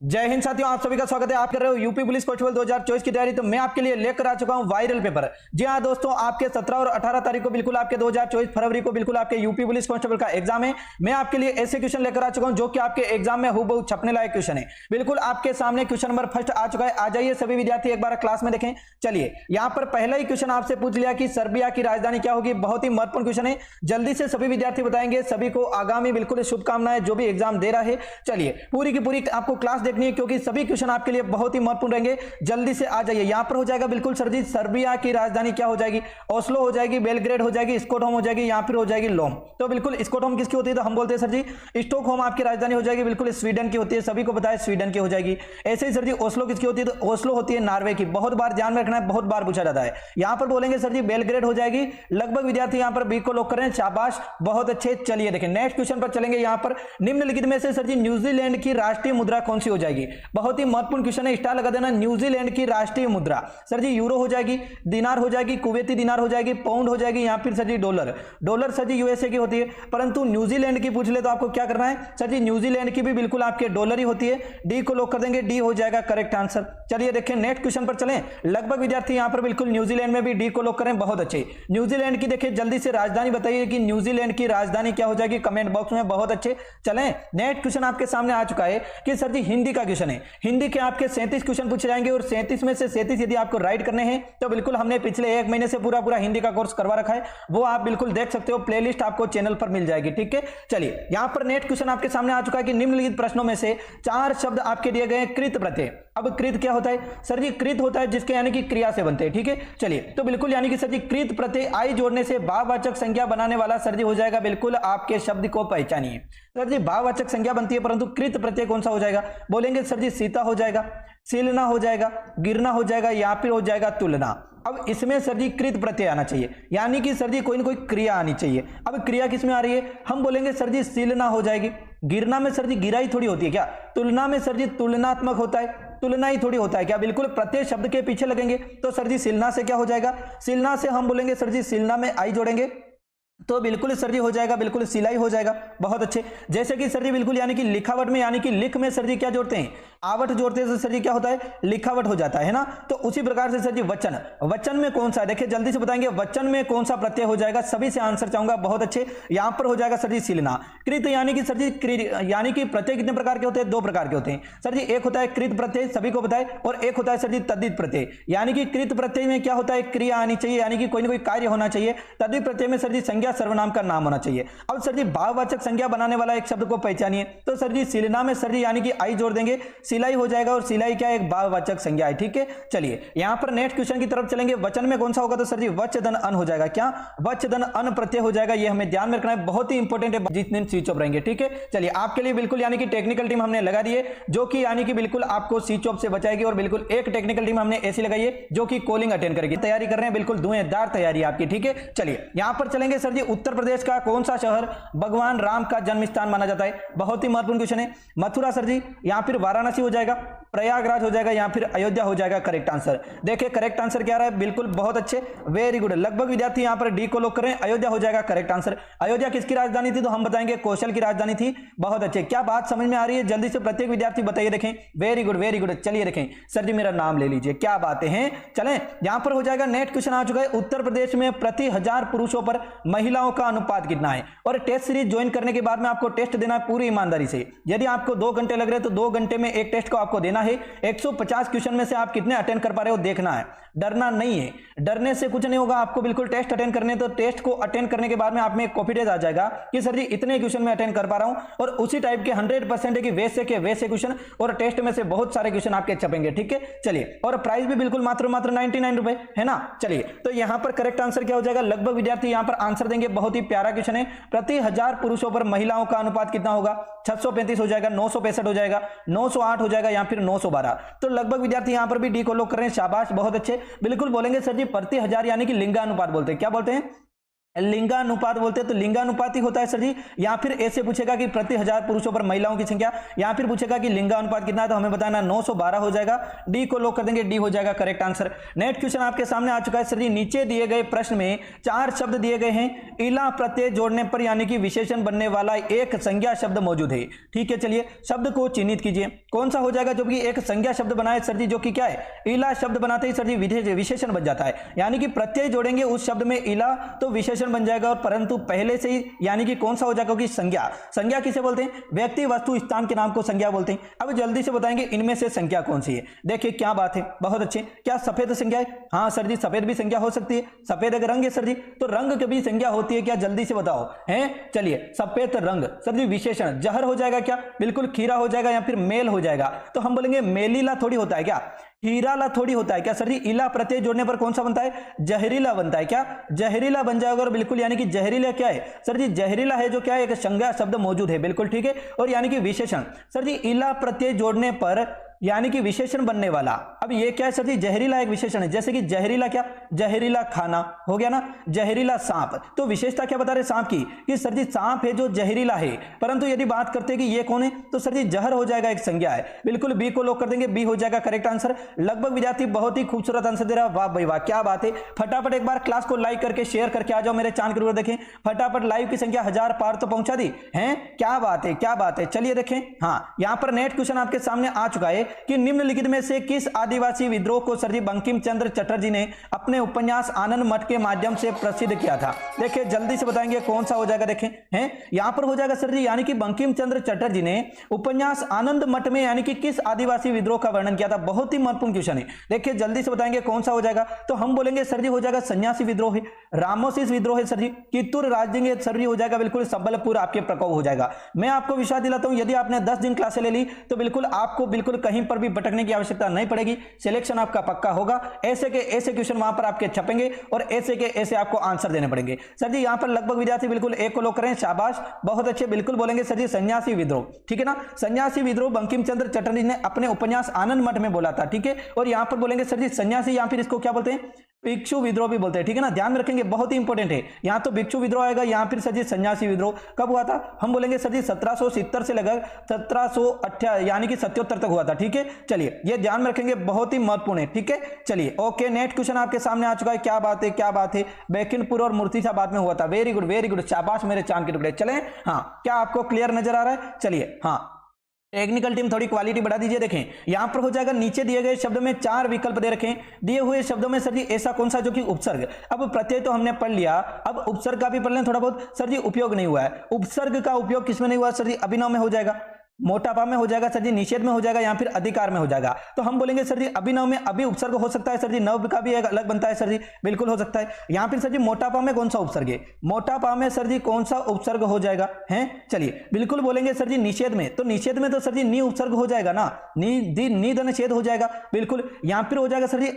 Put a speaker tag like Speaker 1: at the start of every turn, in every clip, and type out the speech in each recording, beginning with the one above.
Speaker 1: जय हिंद साथियों, आप सभी का स्वागत है। आप कर रहे हो यूपी पुलिस कांस्टेबल 2024 की तैयारी। तो मैं आपके लिए लेकर आ चुका हूं वायरल पेपर। जी हां दोस्तों, आपके 17 और 18 तारीख को बिल्कुल आपके 2024 फरवरी को बिल्कुल आपके यूपी पुलिस कांस्टेबल का एग्जाम है। मैं आपके लिए ऐसे क्वेश्चन लेकर आ चुका हूं जो कि आपके एग्जाम में हूबहू छपने लायक क्वेश्चन है। बिल्कुल आपके सामने क्वेश्चन नंबर फर्स्ट आ चुका है। आ जाइए सभी विद्यार्थी, एक बार क्लास में देखें। चलिए, यहां पर पहला ही क्वेश्चन आपसे पूछ लिया कि सर्बिया की राजधानी क्या होगी। बहुत ही महत्वपूर्ण क्वेश्चन है, जल्दी से सभी विद्यार्थी बताएंगे। सभी को आगामी बिल्कुल शुभकामनाएं, जो भी एग्जाम दे रहा है। चलिए, पूरी की पूरी आपको क्लास देखनी है क्योंकि सभी क्वेश्चन आपके लिए बहुत ही महत्वपूर्ण रहेंगे। जल्दी से आ जाइए। यहां पर हो जाएगा बिल्कुल सर जी, सर्बिया की राजधानी क्या हो जाएगी। ओस्लो हो जाएगी, बेलग्रेड हो जाएगी, स्टॉकहोम हो जाएगी, यहां पर हो जाएगी लोम। तो बिल्कुल स्टॉकहोम किसकी होती है, तो हम बोलते हैं सर जी स्टॉकहोम आपकी राजधानी हो जाएगी। बिल्कुल स्वीडन की होती है, सभी को बताया स्वीडन की हो जाएगी। ऐसे ही सर जी ओस्लो किसकी होती है, तो ओस्लो होती है नॉर्वे की। बहुत बार ध्यान में रखना है, बहुत बार पूछा जाता है। यहां पर बोलेंगे सर जी बेलग्रेड हो जाएगी। लगभग विद्यार्थी यहां पर बी को लॉक कर रहे हैं, शाबाश, बहुत अच्छे। चलिए देखें नेक्स्ट क्वेश्चन पर चलेंगे। यहां पर निम्नलिखित में से सर जी न्यूजीलैंड की राष्ट्रीय मुद्रा कौन सी हो जाएगी। बहुत ही महत्वपूर्ण क्वेश्चन है, स्टार लगा देना। न्यूजीलैंड की राष्ट्रीय मुद्रा सर जी यूरो हो जाएगी, दिनार हो जाएगी, कुवैती दिनार हो जाएगी, पाउंड हो जाएगी, या फिर सर जी डॉलर। डॉलर सर जी यूएसए की होती है, परंतु न्यूजीलैंड की पूछ ले तो आपको क्या करना है सर जी, न्यूजीलैंड की भी बिल्कुल आपके डॉलर ही होती है। डी को लॉक कर देंगे, डी हो जाएगा करेक्ट आंसर। चलिए देखें नेक्स्ट क्वेश्चन पर चलें। लगभग विद्यार्थी यहां पर बिल्कुल न्यूजीलैंड में भी डी को लॉक करें, बहुत अच्छे। न्यूजीलैंड की देखिए जल्दी से राजधानी बताइए कि न्यूजीलैंड की राजधानी क्या हो जाएगी, कमेंट बॉक्स में, बहुत अच्छे। चलें नेक्स्ट क्वेश्चन आपके सामने आ चुका है कि सर जी हिंदी का क्वेश्चन है। हिंदी के आपके 37 क्वेश्चन पूछे जाएंगे और 37 में से 37 यदि आपको राइट करने हैं तो बिल्कुल हमने पिछले एक महीने से पूरा हिंदी का कोर्स करवा रखा है, वो आप बिल्कुल देख सकते हो। प्लेलिस्ट आपको चैनल पर मिल जाएगी, ठीक है। चलिए यहां पर नेक्स्ट क्वेश्चन आपके सामने आ चुका है कि निम्नलिखित प्रश्नों में से 4 शब्द आपके दिए गए कृत प्रत्यय। अब कृत क्या होता है सर जी, कृत होता है जिसके यानी कि क्रिया से बनते हैं, ठीक है। चलिए तो बिल्कुल यानी कि सर जी कृत प्रत्यय आई जोड़ने से भाववाचक संज्ञा बनाने वाला सर जी हो जाएगा। बिल्कुल आपके शब्द को पहचानिए। सर जी भाववाचक संज्ञा बनती है परंतु कृत प्रत्यय कौन सा हो जाएगा, बोलेंगे सर जी सीता हो जाएगा, सिलना हो जाएगा, गिरना हो जाएगा, या फिर हो जाएगा तुलना। अब इसमें सर जी कृत प्रत्यय आना चाहिए, यानी कि सर जी कोई ना कोई क्रिया आनी चाहिए। अब क्रिया किसमें आ रही है, हम बोलेंगे सर जी सिलना हो जाएगी। गिरना में सर जी गिरा ही थोड़ी होती है क्या, तुलना में सर जी तुलनात्मक होता है, तुलना ही थोड़ी होता है क्या। बिल्कुल प्रत्यय शब्द के पीछे लगेंगे तो सर जी सिलना से क्या हो जाएगा, सिलना से हम बोलेंगे सर जी सिलना में आई जोड़ेंगे तो बिल्कुल सर जी हो जाएगा बिल्कुल सिलाई हो जाएगा, बहुत अच्छे। जैसे कि सर जी बिल्कुल यानी कि लिखावट में, यानी कि लिख में सर जी क्या जोड़ते हैं, आवट जोड़ते हैं तो सर जी क्या होता है, लिखावट हो जाता है ना। तो उसी प्रकार से सर जी वचन, वचन में कौन सा, देखिए जल्दी से बताएंगे वचन में कौन सा प्रत्यय हो जाएगा, सभी से आंसर चाहूंगा, बहुत अच्छे। यहां पर हो जाएगा सर जी सिलना। कृत यानी कि सर जी यानी कि प्रत्यय कितने प्रकार के होते हैं, 2 प्रकार के होते हैं सर जी। एक होता है कृत प्रत्यय, सभी को बताए, और एक होता है सर जी तद्धित प्रत्यय। यानी कि कृत प्रत्यय में क्या होता है, क्रिया आनी चाहिए, यानी कि कोई ना कोई कार्य होना चाहिए। तद्धित प्रत्यय में सर जी संज्ञा सर्वनाम का नाम होना चाहिए। अब सर जी भाववाचक संज्ञा बनाने वाला एक शब्द को पहचानिए, तो सर जी सिलना में सर जी यानी कि आई जोड़ देंगे, सिलाई हो जाएगा, और सिलाई क्या एक भाववाचक संज्ञा है, ठीक है। चलिए यहां पर नेक्स्ट क्वेश्चन की तरफ चलेंगे। वचन में कौन सा होगा, तो सर जी वच धन अन हो जाएगा। क्या वच धन अन प्रत्यय हो जाएगा, ये हमें ध्यान में रखना है, बहुत ही इंपॉर्टेंट है, जितने स्विच ऑफ रहेंगे, ठीक है। चलिए आपके लिए बिल्कुल यानी कि टेक्निकल टीम हमने लगा दी है जो कि यानी कि बिल्कुल आपको स्विच ऑफ से बचाएगी, और बिल्कुल एक टेक्निकल टीम हमने ऐसी लगाई है जो कि कॉलिंग अटेंड करेगी। तैयारी कर रहे हैं, बिल्कुल धुएंधार तैयारी आपकी, ठीक है। चलिए यहां पर चलेंगे सर जी उत्तर प्रदेश का कौन सा शहर भगवान राम का जन्म स्थान माना जाता है, बहुत ही महत्वपूर्ण क्वेश्चन है। मथुरा सर जी, या फिर वाराणसी हो जाएगा, प्रयागराज हो जाएगा, या फिर अयोध्या हो जाएगा करेक्ट आंसर। देखिए करेक्ट आंसर क्या रहा है, बिल्कुल बहुत अच्छे, वेरी गुड। लगभग विद्यार्थी यहां पर डी को लॉक करें, अयोध्या हो जाएगा करेक्ट आंसर। अयोध्या किसकी राजधानी थी, तो हम बताएंगे कौशल की राजधानी थी, बहुत अच्छे। क्या बात समझ में आ रही है, जल्दी से प्रत्येक विद्यार्थी बताइए, देखें वेरी गुड वेरी गुड। चलिए देखें सर जी मेरा नाम ले लीजिए, क्या बातें हैं। चलें यहां पर हो जाएगा नेक्स्ट क्वेश्चन आ चुका है। उत्तर प्रदेश में प्रति 1000 पुरुषों पर महिलाओं का अनुपात कितना है, और टेस्ट सीरीज ज्वाइन करने के बाद में आपको टेस्ट देना है पूरी ईमानदारी से। यदि आपको 2 घंटे लग रहे हैं तो 2 घंटे में एक टेस्ट को आपको देना है। 150 क्वेश्चन में से आप कितने अटेंड कर पा रहे हो देखना है, डरना नहीं है, डरने से कुछ नहीं होगा। आपको बिल्कुल टेस्ट अटेंड करने, तो टेस्ट को अटेंड करने के बाद में आप में कॉन्फिडेंस आ जाएगा कि सर जी इतने क्वेश्चन में अटेंड कर पा रहा हूं, और उसी टाइप के 100% है कि वैसे के वैसे क्वेश्चन, और टेस्ट में से बहुत सारे क्वेश्चन आपके छपेंगे, ठीक है। चलिए और प्राइस भी बिल्कुल मात्र 99 रुपए है ना। चलिए तो यहां पर करेक्ट आंसर क्या हो जाएगा, लगभग विद्यार्थी यहां पर आंसर देंगे, बहुत ही प्यारा क्वेश्चन है। प्रति 1000 पुरुषों पर महिलाओं का अनुपात कितना होगा, 635 हो जाएगा, 965 हो जाएगा, 908 हो जाएगा, या फिर 912। तो लगभग विद्यार्थी यहां पर भी डी को लॉक कर रहे हैं, शाबाश बहुत अच्छे। बिल्कुल बोलेंगे सर जी प्रति 1000 यानी कि लिंगानुपात बोलते हैं, क्या बोलते हैं, लिंगानुपात बोलते हैं, तो लिंगानुपात ही होता है सर जी। या फिर ऐसे पूछेगा कि प्रति 1000 पुरुषों पर महिलाओं की संख्या, या फिर पूछेगा कि लिंगानुपात कितना है, तो हमें बताना 912 हो जाएगा। डी को लॉक कर देंगे, डी हो जाएगा करेक्ट आंसर। नेक्स्ट क्वेश्चन आपके सामने आ चुका है सर जी। नीचे दिए गए प्रश्न में 4 शब्द दिए गए हैं, इला प्रत्यय जोड़ने पर यानी कि विशेषण बनने वाला एक संज्ञा शब्द मौजूद है। ठीक है, चलिए शब्द को चिन्हित कीजिए, कौन सा हो जाएगा जो कि एक संज्ञा शब्द बनाए सर जी, जो कि क्या है, इला शब्द बनाते ही सर जी विशेषण बन जाता है। यानी कि प्रत्यय जोड़ेंगे उस शब्द में इला तो विशेषण बन जाएगा, और परंतु पहले से ही यानी कि कौन सा हो जाएगा कि संज्ञा। संज्ञा किसे बोलते हैं, व्यक्ति वस्तु स्थान के नाम को संज्ञा बोलते हैं। अब जल्दी से बताएंगे इनमें से संज्ञा कौन सी है। देखिए क्या बात है, बहुत अच्छे। क्या सफेद संज्ञा है? हाँ सर जी, सफेद भी संज्ञा हो सकती है। सफेद एक रंग है सर जी, तो रंग की भी संज्ञा होती है क्या, जल्दी से बताओ। हैं, चलिए सफेद रंग सर जी विशेषण। जहर हो जाएगा क्या, बिल्कुल खीरा हो जाएगा, या फिर मेल हो जाएगा, तो हम बोलेंगे मेलीला थोड़ी होता है क्या, हीराला थोड़ी होता है क्या सर जी। इला प्रत्यय जोड़ने पर कौन सा बनता है, जहरीला बनता है क्या, जहरीला बन जाएगा। और बिल्कुल यानी कि जहरीला क्या है सर जी, जहरीला है जो क्या है, एक संज्ञा शब्द मौजूद है, बिल्कुल ठीक है। और यानी कि विशेषण सर जी, इला प्रत्यय जोड़ने पर यानी कि विशेषण बनने वाला। अब ये क्या है सर जी, जहरीला एक विशेषण है। जैसे कि जहरीला क्या, जहरीला खाना हो गया ना, जहरीला सांप। तो विशेषता क्या बता रहे सांप की, कि सर जी सांप है जो जहरीला है। परंतु यदि बात करते हैं कि ये कौन है, तो सर जी जहर हो जाएगा, एक संज्ञा है। बिल्कुल बी को लॉक कर देंगे, बी हो जाएगा करेक्ट आंसर। लगभग विद्यार्थी बहुत ही खूबसूरत आंसर दे रहा है, वाह भाई वाह, क्या बात है। फटाफट एक बार क्लास को लाइक करके शेयर करके आ जाओ मेरे चैनल के ऊपर। देखें फटाफट लाइव की संख्या 1000 पार तो पहुंचा दी है, क्या बात है, क्या बात है। चलिए देखें, हाँ यहाँ पर नेक्स्ट क्वेश्चन आपके सामने आ चुका है कि निम्नलिखित में से किस आदिवासी विद्रोह को सर जी बंकिम चंद्र चटर्जी ने अपने उपन्यास आनंद मठ के माध्यम से प्रसिद्ध किया था। देखिए जल्दी से बताएंगे कौन सा हो जाएगा। देखें हैं, यहां पर हो जाएगा सर जी, यानी कि बंकिम चंद्र चटर्जी ने उपन्यास आनंद मठ में यानी कि किस आदिवासी विद्रोह का वर्णन किया था। बहुत ही महत्वपूर्ण क्वेश्चन है। देखिए जल्दी से बताएंगे कौन सा हो जाएगा, तो हम बोलेंगे सर जी हो जाएगा सन्यासी विद्रोह है, रामोसिस विद्रोह है सर जी, कित्तूर राजजिंग सर जी हो जाएगा, बिल्कुल संबलपुर आपके प्रकोप हो जाएगा। मैं आपको विश्वास दिलाता हूं, यदि आपने 10 दिन क्लासे ले ली तो बिल्कुल आपको बिल्कुल कहीं पर भी भटकने की आवश्यकता नहीं पड़ेगी, सिलेक्शन आपका पक्का होगा। ऐसे के ऐसे क्वेश्चन वहां पर आपके छपेंगे और ऐसे के ऐसे आपको आंसर देने पड़ेंगे। सर जी यहां पर लगभग विद्यार्थी बिल्कुल एक को लोग करें, शाबाश बहुत अच्छे, बिल्कुल बोलेंगे सर जी सन्यासी विद्रोह, ठीक है ना। सन्यासी विद्रोह बंकिम चंद्र चटर्जी ने अपने उपन्यास आनंद मठ में बोला था, ठीक है। और यहां पर बोलेंगे सर जी सन्यासी, या फिर इसको क्या बोलते हैं, भिक्षु विद्रोह भी बोलते हैं, ठीक है ना, ध्यान में रखेंगे, बहुत ही इंपॉर्टेंट है। यहां तो भिक्षु विद्रोह आएगा, यहां फिर सर जी सन्यासी विद्रोह कब हुआ था, हम बोलेंगे सर जी 1770 से लगभग 1778 यानी कि 77 तक हुआ था, ठीक है। चलिए ये ध्यान में रखेंगे, बहुत ही महत्वपूर्ण है, ठीक है। चलिए ओके, नेक्स्ट क्वेश्चन आपके सामने आ चुका है। क्या बात है, क्या बात है, बेकिनपुर और मूर्तिजाबाद में हुआ था। वेरी गुड, शाबाश मेरे चांद के टुकड़े। चले हाँ, क्या आपको क्लियर नजर आ रहा है। चलिए हाँ, टेक्निकल टीम थोड़ी क्वालिटी बढ़ा दीजिए। देखें यहां पर हो जाएगा, नीचे दिए गए शब्द में 4 विकल्प दे रखें। दिए हुए शब्दों में सर जी ऐसा कौन सा जो कि उपसर्ग, अब प्रत्यय तो हमने पढ़ लिया, अब उपसर्ग का भी पढ़ लें थोड़ा बहुत। सर जी उपयोग नहीं हुआ है, उपसर्ग का उपयोग किसमें नहीं हुआ सर जी, अभिनव में हो जाएगा, मोटापा में हो जाएगा सर जी, निषेध में हो जाएगा, या फिर अधिकार में हो जाएगा। तो हम बोलेंगे सर जी अभिनव में अभी उपसर्ग हो सकता है सर जी, नव का भी एक अलग बनता है सर जी, बिल्कुल हो सकता है। यहां फिर सर जी मोटापा में कौन सा उपसर्ग है, मोटापा में सर जी कौन सा उपसर्ग हो जाएगा हैं। चलिए बिल्कुल बोलेंगे सर जी निषेध में, तो निषेध में तो सर जी नी उपसर्ग हो जाएगा ना, नी निषेध हो जाएगा, बिल्कुल। यहां फिर हो जाएगा सर जी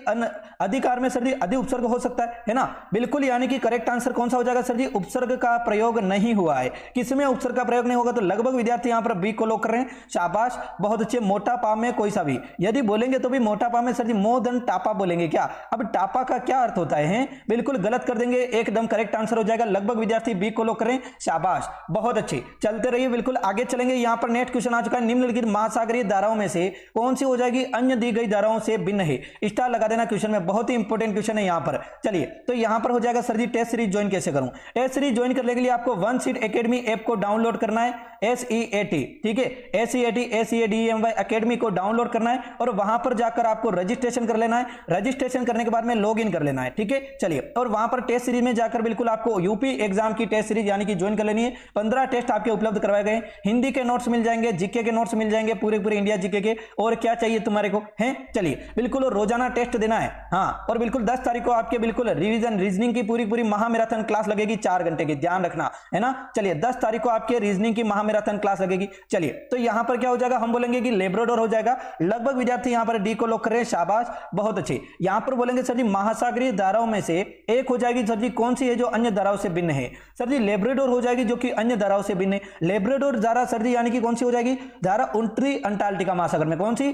Speaker 1: अधिकार में सर जी अधि उपसर्ग हो सकता है ना, बिल्कुल। यानी कि करेक्ट आंसर कौन सा हो जाएगा सर जी, उपसर्ग का प्रयोग नहीं हुआ है। किसमें उपसर्ग का प्रयोग नहीं होगा, तो लगभग विद्यार्थी यहां पर बी को लॉक कर रहे हैं, शाबाश बहुत अच्छे। मोटापा में कोई सा भी यदि बोलेंगे तो भी मोटापा में सर जी मोदन टापा बोलेंगे क्या। अब टापा का क्या अर्थ होता है, बिल्कुल गलत कर देंगे, एकदम करेक्ट आंसर हो जाएगा। लगभग विद्यार्थी बी को लॉक करें, शाबाश बहुत अच्छे। चलते रहिए, बिल्कुल आगे चलेंगे। यहां पर नेक्स्ट क्वेश्चन आ चुका है, निम्नलिखित महासागरीय धाराओं में से कौन सी हो जाएगी अन्य दी गई धाराओं से भिन्न है। स्टार लगा देना क्वेश्चन में, बहुत ही इंपॉर्टेंट क्वेश्चन है यहां पर। चलिए तो यहां पर हो जाएगा सर जी टेस्ट सीरीज ज्वाइन कैसे करूं। टेस्ट सीरीज ज्वाइन करने के लिए आपको वन सीट एकेडमी ऐप को डाउनलोड करना है, SEAT, ठीक है, SEADEMY एकेडमी को डाउनलोड करना है और वहां पर जाकर आपको रजिस्ट्रेशन कर लेना है। रजिस्ट्रेशन करने के बाद में लॉग इन कर लेना है, ठीक है। चलिए और वहां पर टेस्ट सीरीज में जाकर बिल्कुल आपको यूपी एग्जाम की टेस्ट सीरीज यानी कि ज्वाइन कर लेनी है। 15 टेस्ट आपके उपलब्ध करवाए गए, हिंदी के नोट्स मिल जाएंगे, जीके के नोट्स मिल जाएंगे, पूरे इंडिया जीके के, और क्या चाहिए तुम्हारे को हैं। चलिए बिल्कुल रोजाना टेस्ट देना है, हाँ। और बिल्कुल 10 तारीख को आपके बिल्कुल रिवीजन रीजनिंग की पूरी महामैराथन क्लास लगेगी 4 घंटे की, ध्यान रखना है ना। चलिए 10 तारीख को आपके रीजनिंग की महामैराथन क्लास लगेगी। चलिए तो यहां पर क्या हो जाएगा, हम बोलेंगे कि लेब्राडोर हो जाएगा। लगभग विद्यार्थी यहां पर डी को लॉक कर रहे हैं, शाबाश बहुत अच्छे। यहां पर बोलेंगे सर जी महासागरीय धाराओं में से एक हो जाएगी सर जी कौन सी है जो अन्य धाराओं से भिन्न है। सर जी लेब्राडोर हो जाएगी जो कि अन्य धाराओं से भिन्न है। लेब्राडोर धारा सर जी यानी कि कौन सी हो जाएगी, धारा उत्तरी अंटार्कटिका महासागर में, कौन सी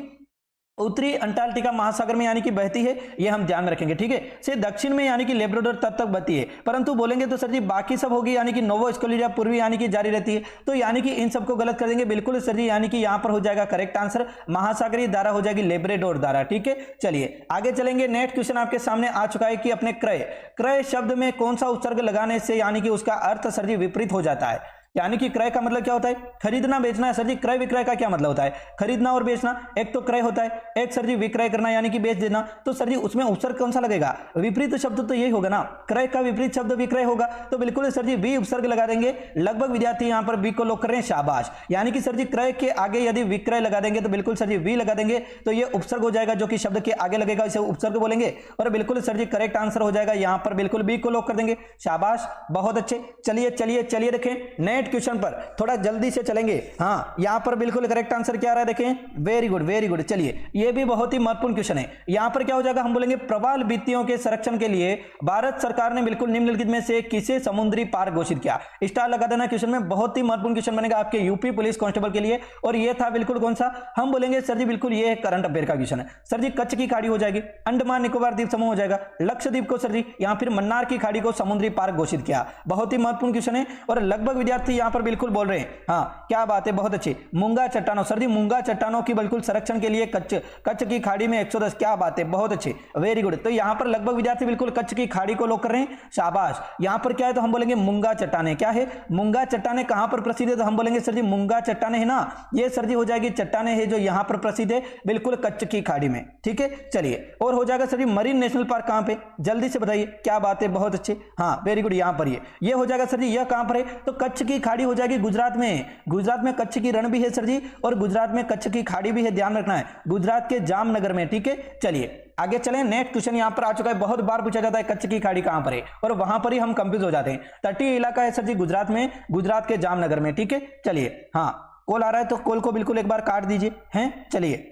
Speaker 1: उत्तरी अंटार्कटिका महासागर में यानी कि बहती है, ये हम ध्यान में रखेंगे, ठीक है। से दक्षिण में यानी कि लेब्राडोर तट तक बहती है, परंतु बोलेंगे तो सर जी बाकी सब होगी यानी कि नोवा स्कॉलिया पूर्वी यानी कि जारी रहती है, तो यानी कि इन सबको गलत कर देंगे बिल्कुल सर जी, यानी कि यहां पर हो जाएगा करेक्ट आंसर महासागरीय धारा हो जाएगी लेब्राडोर धारा, ठीक है। चलिए आगे चलेंगे। नेक्स्ट क्वेश्चन आपके सामने आ चुका है कि अपने क्रय क्रय शब्द में कौन सा उपसर्ग लगाने से यानी कि उसका अर्थ सर जी विपरीत हो जाता है। यानी कि क्रय का मतलब क्या होता है, खरीदना बेचना है। सर जी क्रय विक्रय का क्या मतलब होता है, खरीदना और बेचना। एक तो क्रय होता है, एक सर जी विक्रय करना यानी कि बेच देना। तो सर जी उसमें उपसर्ग कौन सा लगेगा, विपरीत शब्द तो यही होगा ना, क्रय का विपरीत शब्द विक्रय होगा, तो बिल्कुल सर जी बी उपसर्ग लगा देंगे। लगभग विद्यार्थी यहाँ पर बी को लॉक कर रहे हैं, शाबाश। यानी कि सर जी क्रय के आगे यदि विक्रय लगा देंगे तो बिल्कुल सर जी वी लगा देंगे, तो ये उपसर्ग हो जाएगा जो कि शब्द के आगे लगेगा, इसे उपसर्ग बोलेंगे और बिल्कुल सर जी करेक्ट आंसर हो जाएगा। यहाँ पर बिल्कुल बी को लॉक कर देंगे, शाबाश, बहुत अच्छे। चलिए चलिए चलिए देखें नेक्स्ट क्वेश्चन पर थोड़ा जल्दी से चलेंगे। हाँ यहाँ पर बिल्कुल करेक्ट आंसर क्या आ रहा है, देखें, वेरी गुड वेरी गुड। चलिए ये भी बहुत ही महत्वपूर्ण क्वेश्चन है। यहाँ पर क्या हो जाएगा, हम बोलेंगे प्रवाल भित्तियों के संरक्षण के लिए भारत सरकार ने बिल्कुल निम्नलिखित में से किसे समुद्री पार घोषित किया। स्टार लगा देना क्वेश्चन में, बहुत ही महत्वपूर्ण क्वेश्चन बनेगा आपके यूपी पुलिस कांस्टेबल के लिए। और ये था बिल्कुल कौन सा, हम बोलेंगे सर जी बिल्कुल ये करंट अफेयर का क्वेश्चन है। सर जी कच्छ की खाड़ी हो जाएगी, अंडमान निकोबार द्वीप समूह हो जाएगा, लक्षद्वीप को सर जी या फिर मन्नार की खाड़ी को समुद्री पार घोषित किया। बहुत ही महत्वपूर्ण क्वेश्चन है और लगभग विद्यार्थी यहाँ पर बिल्कुल बोल रहे हैं। हाँ क्या बात है, बहुत अच्छी। मूंगा चट्टानों, सर जी मूंगा चट्टानों की बिल्कुल संरक्षण के लिए कच्छ की खाड़ी में 110, क्या बात है, बहुत अच्छी, वेरी गुड। तो यहाँ पर लगभग विद्यार्थी बिल्कुल कच्छ की खाड़ी को लॉक कर रहे हैं, शाबाश। यहाँ पर क्या है तो हम बोलेंगे मूंगा चट्टाने, क्या है, मूंगा चट्टाने कहां पर प्रसिद्ध है, तो हम बोलेंगे सर जी मूंगा चट्टाने है ना, ये सर जी हो जाएगी चट्टाने है जो यहाँ पर प्रसिद्ध है बिल्कुल कच्छ की खाड़ी में, ठीक है। चलिए और हो जाएगा सर जी मरीन नेशनल पार्क कहां पे, जल्दी से बताइए, क्या बात है, बहुत अच्छे, हाँ वेरी गुड। यहाँ पर ये हो जाएगा सर जी, यह कहां पर है, तो कच्छ की खाड़ी हो जाएगी गुजरात में। गुजरात में कच्छ की रण भी है सर जी और गुजरात में कच्छ की खाड़ी भी है, ध्यान रखना है, गुजरात के जामनगर में, ठीक है। चलिए आगे चलें। नेक्स्ट क्वेश्चन यहां पर आ चुका है, बहुत बार पूछा जाता है कच्छ की खाड़ी कहां पर है और वहां पर ही हम कंफ्यूज हो जाते हैं। तटीय इलाका है सर जी गुजरात में, गुजरात के जामनगर में, ठीक है। चलिए हाँ कॉल आ रहा है तो कॉल को बिल्कुल एक बार काट दीजिए, हैं, चलिए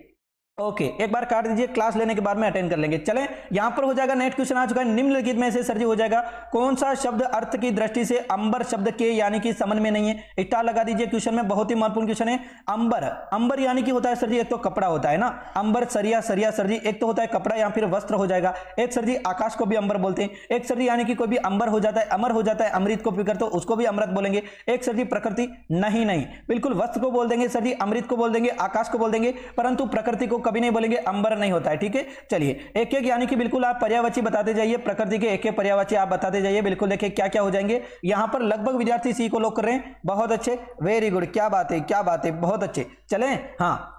Speaker 1: ओके एक बार काट दीजिए, क्लास लेने के बाद में अटेंड कर लेंगे। चलें यहां पर हो जाएगा नेक्स्ट क्वेश्चन आ चुका है, निम्नलिखित में से सर जी हो जाएगा कौन सा शब्द अर्थ की दृष्टि से अंबर शब्द के यानी कि संबंध में नहीं है। स्टार लगा दीजिए क्वेश्चन में, बहुत ही महत्वपूर्ण क्वेश्चन है। अंबर, अंबर यानी कि होता है सर जी एक तो कपड़ा होता है ना, अंबर सरिया, सरिया सर जी एक तो होता है कपड़ा या फिर वस्त्र हो जाएगा, एक सर जी आकाश को भी अंबर बोलते हैं, एक सर जी यानी कि कोई भी अंबर हो जाता है, अमर हो जाता है, अमृत को फिकर तो उसको भी अमृत बोलेंगे, एक सर जी प्रकृति, नहीं नहीं बिल्कुल वस्त्र को बोल देंगे सर जी, अमृत को बोल देंगे, आकाश को बोल देंगे, परंतु प्रकृति को कभी नहीं बोलेंगे, नहीं होता है, ठीक है। चलिए एक एक यानी कि बिल्कुल आप पर्यायवाची बताते जाइए, प्रकृति के एक एक पर्यायवाची आप बताते जाइए, बिल्कुल देखिए क्या क्या हो जाएंगे। यहां पर लगभग विद्यार्थी सी को लॉक कर रहे हैं, बहुत अच्छे, वेरी गुड, क्या बात है, क्या बात है, बहुत अच्छे। चलें हाँ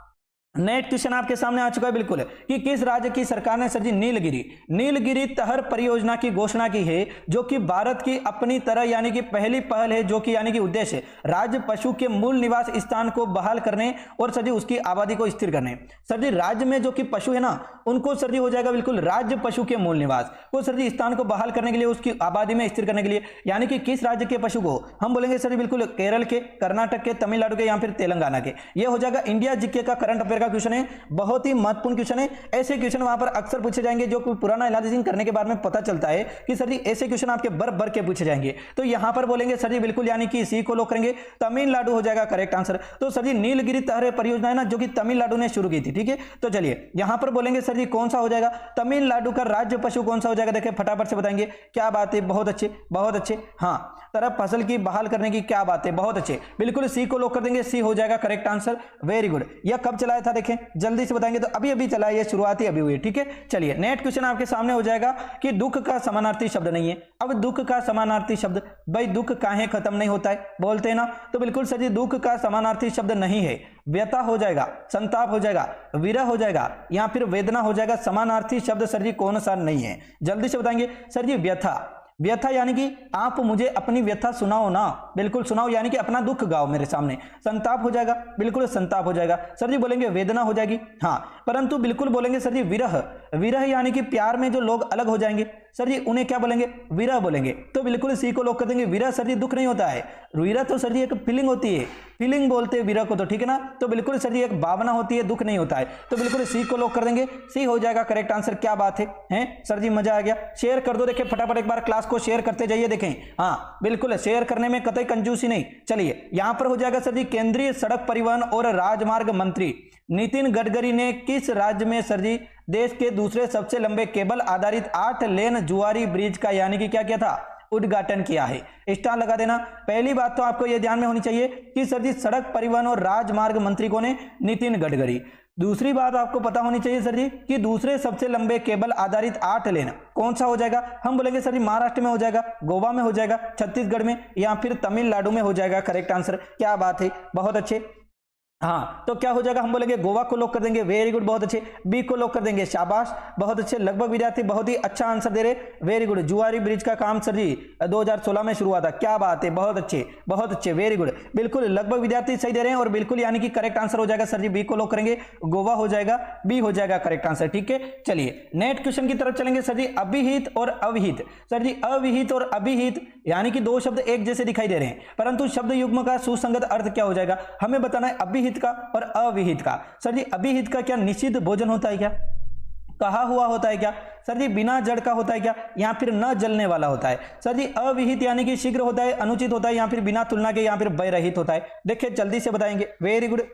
Speaker 1: नेक्स्ट क्वेश्चन आपके सामने आ चुका है बिल्कुल कि किस राज्य की सरकार ने सर जी नीलगिरी तहर परियोजना की घोषणा की है, जो कि भारत की अपनी तरह यानी कि पहली पहल है, जो कि यानी कि उद्देश्य राज्य पशु के मूल निवास स्थान को बहाल करने और सर जी उसकी आबादी को स्थिर करने। सर जी राज्य में जो कि पशु है ना उनको सर जी हो जाएगा बिल्कुल राज्य पशु के मूल निवास को सर जी स्थान को बहाल करने के लिए, उसकी आबादी में स्थिर करने के लिए, यानी कि किस राज्य के पशु को हम बोलेंगे सर जी बिल्कुल केरल के, कर्नाटक के, तमिलनाडु के या फिर तेलंगाना के। ये हो जाएगा इंडिया जीके का करंट अफेयर का क्वेश्चन है, बहुत ही महत्वपूर्ण क्वेश्चन है। ऐसे क्वेश्चन वहां पर अक्सर पूछे जाएंगे जो पुराना एनालिसिस करने के बाद में पता चलता है कि सर जी ऐसे क्वेश्चन आपके भर के पूछे जाएंगे। तो यहां पर बोलेंगे सर जी बिल्कुल यानी कि सी को लॉक करेंगे, तमिलनाडु हो जाएगा करेक्ट आंसर। तो सर जी नीलगिरी तहर परियोजना है ना जो कि तमिलनाडु ने शुरू की थी, ठीक है। तो चलिए यहां पर बोलेंगे सर जी कौन सा हो जाएगा, तमिलनाडु का राज्य पशु कौन सा हो जाएगा, देखिए फटाफट से बताएंगे, क्या बात है, बहुत अच्छे बहुत अच्छे। हाँ तरफ फसल की बहाल करने की, क्या बात है, बहुत अच्छे, बिल्कुल सी को लॉक कर देंगे, सी हो जाएगा करेक्ट आंसर, वेरी गुड। यह कब चलाया था देखें, जल्दी से बताएंगे, तो अभी चला है, ये शुरुआती अभी हुई, ठीक है। चलिए नेक्स्ट क्वेश्चन आपके सामने हो जाएगा कि दुख का समानार्थी शब्द नहीं है। अब दुख का समानार्थी शब्द, भाई दुख काहे खत्म नहीं होता है बोलते हैं ना, तो बिल्कुल सर जी दुख का समानार्थी शब्द नहीं है, व्यथा हो जाएगा, संताप हो जाएगा, विरह हो जाएगा या फिर वेदना हो जाएगा। समानार्थी शब्द सर जी कौन सा नहीं है, जल्दी से बताएंगे। सर जी व्यथा, व्यथा यानी कि आप मुझे अपनी व्यथा सुनाओ ना, बिल्कुल सुनाओ, यानी कि अपना दुख गाओ मेरे सामने। संताप हो जाएगा, बिल्कुल संताप हो जाएगा। सर जी बोलेंगे वेदना हो जाएगी, हाँ, परंतु बिल्कुल बोलेंगे सर जी विरह, विरह यानी कि प्यार में जो लोग अलग हो जाएंगे सर जी उन्हें क्या बोलेंगे, विरह बोलेंगे। तो बिल्कुल सी को लॉक कर देंगे, विरह सर जी दुख नहीं होता है, विरह तो सर जी एक फीलिंग होती है, फीलिंग बोलते हैं विरह को, तो ठीक है ना। तो बिल्कुल सर जी एक भावना होती है, दुख नहीं होता है, तो बिल्कुल सी को लॉक कर देंगे, सी हो जाएगा करेक्ट आंसर। क्या बात है, हैं सर जी, मजा आ गया। शेयर कर दो, देखिए फटाफट एक बार क्लास को शेयर करते जाइए, देखें हाँ बिल्कुल शेयर करने में कतई कंजूसी नहीं। चलिए यहां पर हो जाएगा सर जी केंद्रीय सड़क परिवहन और राजमार्ग मंत्री, नितिन गडकरी ने किस राज्य में सर जी देश के दूसरे सबसे लंबे केबल आधारित 8 लेन जुआरी ब्रिज का यानी कि क्या किया था, उद्घाटन किया है। स्टार लगा देना। पहली बात तो आपको यह ध्यान में होनी चाहिए कि सर जी सड़क परिवहन और राजमार्ग मंत्री कौन है, नितिन गडकरी। दूसरी बात आपको पता होनी चाहिए सर जी कि दूसरे सबसे लंबे केबल आधारित 8 लेन कौन सा हो जाएगा, हम बोलेंगे सर जी महाराष्ट्र में हो जाएगा, गोवा में हो जाएगा, छत्तीसगढ़ में या फिर तमिलनाडु में हो जाएगा। करेक्ट आंसर, क्या बात है, बहुत अच्छे। हाँ तो क्या हो जाएगा, हम बोलेंगे गोवा को लॉक कर देंगे, वेरी गुड, बहुत अच्छे। बी को लॉक कर देंगे, शाबाश, बहुत अच्छे। लगभग विद्यार्थी बहुत ही अच्छा आंसर दे रहे, वेरी गुड। जुआरी ब्रिज का काम सर जी 2016 में शुरू हुआ था, क्या बात है, बहुत अच्छे, बहुत अच्छे, वेरी गुड। बिल्कुल लगभग विद्यार्थी सही दे रहे हैं और बिल्कुल यानी कि करेक्ट आंसर हो जाएगा सर जी, बी को लॉक करेंगे, गोवा हो जाएगा, बी हो जाएगा करेक्ट आंसर। ठीक है, चलिए नेक्स्ट क्वेश्चन की तरफ चलेंगे सर जी। अभिहित और अविहित, सर जी अविहित और अभिहित यानी कि दो शब्द एक जैसे दिखाई दे रहे हैं, परंतु शब्द युग्म का सुसंगत अर्थ क्या हो जाएगा, हमें बताना है अभिहित का और अविहित का। सर जी अभिहित का क्या निषिद्ध भोजन होता है क्या, कहा हुआ होता है क्या, सर जी बिना जड़ का होता है क्या, या फिर न जलने वाला होता है। सर जी अविहित यानी कि शीघ्र होता है, अनुचित होता है, या फिर बिना तुलना के, या फिर व्यरहित होता है। देखिए जल्दी से बताएंगे, वेरी गुड।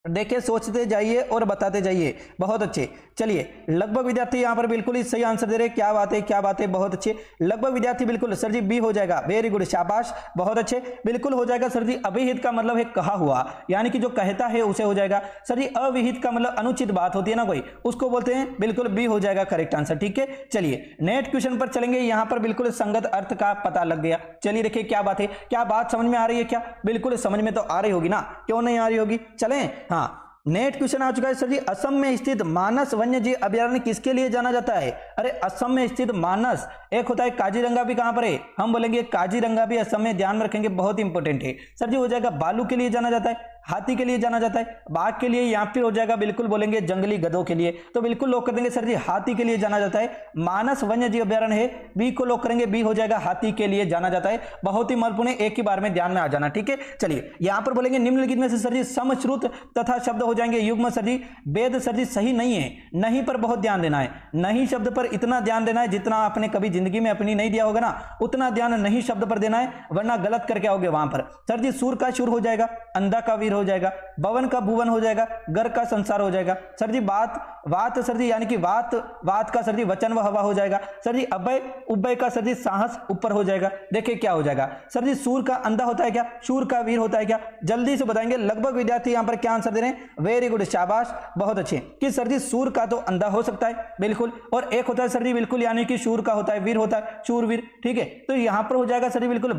Speaker 1: देखिए सोचते जाइए और बताते जाइए, बहुत अच्छे। चलिए लगभग विद्यार्थी यहाँ पर बिल्कुल ही सही आंसर दे रहे, क्या बात है, क्या बात है, बहुत अच्छे। लगभग विद्यार्थी बिल्कुल सर जी बी हो जाएगा, वेरी गुड, शाबाश, बहुत अच्छे, बिल्कुल हो जाएगा सर जी। अभिहित का मतलब है कहा हुआ, यानी कि जो कहता है उसे हो जाएगा। सर जी अविहित का मतलब अनुचित बात होती है ना कोई, उसको बोलते हैं, बिल्कुल बी हो जाएगा करेक्ट आंसर। ठीक है, चलिए नेक्स्ट क्वेश्चन पर चलेंगे। यहाँ पर बिल्कुल संगत अर्थ का पता लग गया। चलिए देखिए क्या बात है, क्या बात समझ में आ रही है क्या, बिल्कुल समझ में तो आ रही होगी ना, क्यों नहीं आ रही होगी। चलें, हाँ नेक्स्ट क्वेश्चन आ चुका है सर जी। असम में स्थित मानस वन्य जीव अभयारण्य किसके लिए जाना जाता है, अरे असम में स्थित मानस, एक होता है काजीरंगा भी, कहां पर है, हम बोलेंगे काजीरंगा भी असम में, ध्यान में रखेंगे, बहुत इंपॉर्टेंट है। सर जी हो जाएगा भालू के लिए जाना जाता है, हाथी के लिए जाना जाता है, बाघ के लिए, या फिर हो जाएगा बिल्कुल बोलेंगे जंगली गधों के लिए, तो बिल्कुल लॉक कर देंगे सर जी हाथी के लिए जाना जाता है। मानस वन्य जीव अभयारण्य है, बी को लॉक करेंगे, बी हो जाएगा हाथी के लिए जाना जाता है। बहुत ही महत्वपूर्ण है, एक ही बार में ध्यान में आ जाना। ठीक है, चलिए यहां पर बोलेंगे निम्नलिखित में से सर जी समश्रुत तथा शब्द हो जाएंगे युग्म। सर जी वेद सर जी सही नहीं है, नहीं पर बहुत ध्यान देना है, नहीं शब्द पर इतना ध्यान देना है जितना आपने कभी जिंदगी में अपनी नहीं दिया होगा ना, उतना ध्यान नहीं शब्द पर देना है, वरना गलत करके आओगे वहां पर। सर जी सूर का शूर हो जाएगा, अंधा का वीर हो जाएगा, भवन का भुवन हो जाएगा, घर का संसार हो जाएगा। सर जी वात सर जी यानी कि वात का सर जी वचन व हवा हो जाएगा। सर जी अभय उभय का सर जी साहस ऊपर हो जाएगा। देखिए क्या हो जाएगा, सर जी सूर का अंधा होता है क्या, शूर का वीर होता है क्या, जल्दी से बताएंगे। लगभग विद्यार्थी यहां पर क्या आंसर दे रहे हैं, वेरी गुड, शाबाश, बहुत अच्छे। कि सर जी सूर का तो अंधा हो सकता है बिल्कुल, और एक होता है सर जी बिल्कुल यानी कि शूर का होता है, वीर होता है, शूरवीर। ठीक है, तो यहां पर हो जाएगा सर जी बिल्कुल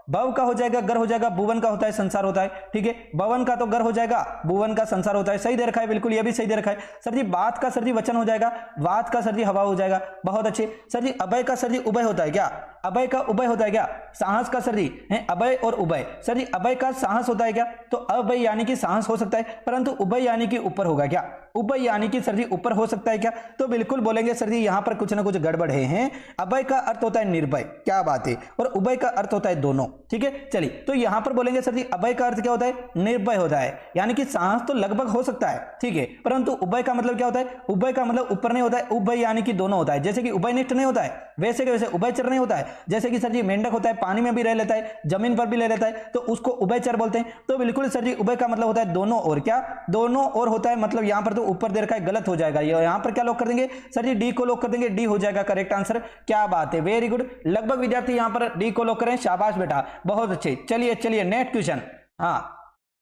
Speaker 1: भव का हो जाएगा, घर हो जाएगा, भुवन का होता है, संसार होता है। ठीक है, भवन का तो घर हो जाएगा, भुवन का संसार होता है, सही दे रखा है बिल्कुल, ये भी सही दे रखा है। सर जी बात का सर जी वचन हो जाएगा, वात का सर जी हवा हो जाएगा, बहुत अच्छे। सर जी अभय का सर जी उभय होता है क्या, अभय का उभय होता है क्या, साहस का सर जी है अभय और उभय। सर जी अभय का साहस होता है क्या, तो अभय यानी कि साहस हो सकता है, परंतु उभय यानी कि ऊपर होगा क्या, उभय यानी कि सर जी ऊपर हो सकता है क्या, तो बिल्कुल बोलेंगे सर जी यहां पर कुछ ना कुछ गड़बड़ है। अभय का अर्थ होता है निर्भय, क्या बात है, और उभय का अर्थ होता है दोनों। ठीक है, चलिए तो यहां पर बोलेंगे सर जी अभय का अर्थ क्या होता है, निर्भय होता है, यानी कि साहस तो लगभग हो सकता है, ठीक है, परंतु उभय का मतलब क्या होता है, उभय का मतलब ऊपर नहीं होता है, उभय यानी कि दोनों होता है। जैसे कि उभयनिष्ठ नहीं होता है, वैसे के वैसे उभयचर नहीं होता है। जैसे कि सर जी मेंढक होता है, पानी में भी रह लेता है, जमीन पर भी रह लेता है, तो उसको उभयचर बोलते हैं। तो बिल्कुल सर जी उभय का मतलब होता है दोनों और, क्या दोनों और होता है, मतलब यहां पर तो ऊपर दे रखा है, गलत हो जाएगा। यहां पर क्या लॉक कर देंगे सर जी, डी को लॉक कर देंगे, डी हो जाएगा करेक्ट आंसर। क्या बात है, वेरी गुड। लगभग विद्यार्थी यहां पर डी को लॉक करें, शाबाश बेटा, बहुत अच्छे। चलिए नेक्स्ट क्वेश्चन, हाँ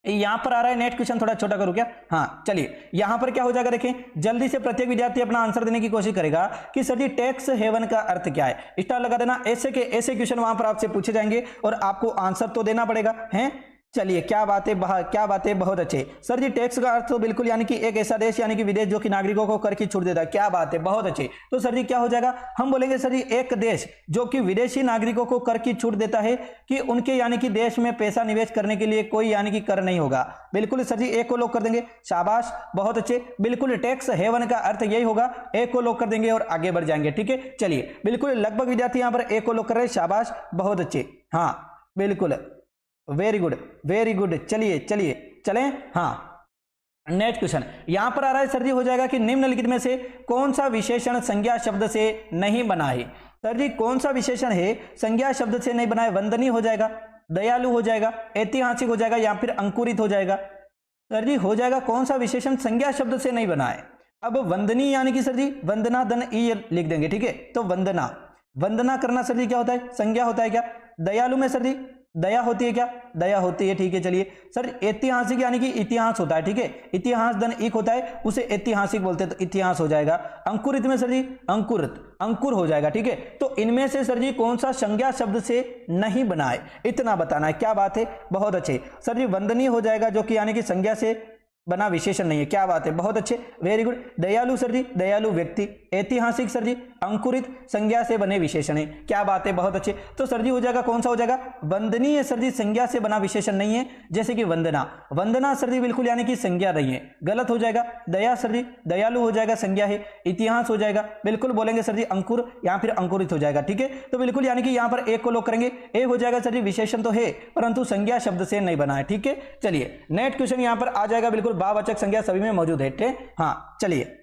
Speaker 1: यहां पर आ रहा है नेक्स्ट क्वेश्चन, थोड़ा छोटा करूं क्या, हाँ चलिए यहां पर क्या हो जाएगा, देखें जल्दी से प्रत्येक विद्यार्थी अपना आंसर देने की कोशिश करेगा कि सर जी टैक्स हेवन का अर्थ क्या है। स्टार लगा देना, ऐसे के ऐसे क्वेश्चन वहां पर आपसे पूछे जाएंगे और आपको आंसर तो देना पड़ेगा, हैं। चलिए क्या बात है, बहुत अच्छे। सर जी टैक्स का अर्थ तो बिल्कुल यानी कि एक ऐसा देश यानी कि विदेश जो कि नागरिकों को कर की छूट देता है, क्या बात है, बहुत अच्छे। तो सर जी क्या हो जाएगा, हम बोलेंगे सर जी एक देश जो कि विदेशी नागरिकों को कर की छूट देता है कि उनके यानी कि देश में पैसा निवेश करने के लिए कोई यानी कि कर नहीं होगा। बिल्कुल सर जी एक को लॉक कर देंगे, शाबाश, बहुत अच्छे। बिल्कुल टैक्स हेवन का अर्थ यही होगा, एक को लॉक कर देंगे और आगे बढ़ जाएंगे। ठीक है, चलिए बिल्कुल लगभग विद्यार्थी यहां पर एक को लॉक कर रहे हैं, शाबाश, बहुत अच्छे, हाँ बिल्कुल, वेरी गुड। चलें, हाँ नेक्स्ट क्वेश्चन यहां पर आ रहा है सर जी, हो जाएगा कि निम्नलिखित में से कौन सा विशेषण संज्ञा शब्द से नहीं बना है। सर जी कौन सा विशेषण है संज्ञा शब्द से नहीं बना है, वंदनीय हो जाएगा, दयालु हो जाएगा, ऐतिहासिक हो जाएगा, या फिर अंकुरित हो जाएगा। सर जी हो जाएगा कौन सा विशेषण संज्ञा शब्द से नहीं बना है। अब वंदनी यानी कि सर जी वंदना धन ई लिख देंगे, ठीक है। तो वंदना, वंदना करना सर जी क्या होता है, संज्ञा होता है क्या। दयालु में सर जी दया होती है क्या, दया होती है, ठीक है। चलिए सर ऐतिहासिक यानी कि इतिहास होता है, ठीक है। इतिहास धन एक होता है, उसे ऐतिहासिक बोलते हैं, तो इतिहास हो जाएगा। अंकुरित में सर जी अंकुरित, अंकुर हो जाएगा, ठीक है। तो इनमें से सर जी कौन सा संज्ञा शब्द से नहीं बना है, इतना बताना है। क्या बात है, बहुत अच्छे। सर जी वंदनीय हो जाएगा जो कि यानी कि संज्ञा से बना विशेषण नहीं है। क्या बात है, बहुत अच्छे, वेरी गुड। दयालु सर जी दयालु व्यक्ति, ऐतिहासिक सर जी अंकुरित संज्ञा से बने विशेषण है। क्या बात है, बहुत अच्छे। तो सर जी हो जाएगा कौन सा हो जाएगा, वंदनीय सर जी संज्ञा से बना विशेषण नहीं है, जैसे कि वंदना, वंदना सर जी बिल्कुल यानी कि संज्ञा नहीं है, गलत हो जाएगा। दया सर जी दयालु हो जाएगा, संज्ञा है। इतिहास हो जाएगा, बिल्कुल बोलेंगे सर जी अंकुर या फिर अंकुरित हो जाएगा, ठीक है। तो बिल्कुल यानी कि यहाँ पर एक को लोग करेंगे, ए हो जाएगा सर जी विशेषण तो है परंतु संज्ञा शब्द से नहीं बना है, ठीक है। चलिए नेक्स्ट क्वेश्चन यहाँ पर आ जाएगा, बिल्कुल भाववाचक संज्ञा सभी में मौजूद है, ठीक। हाँ चलिए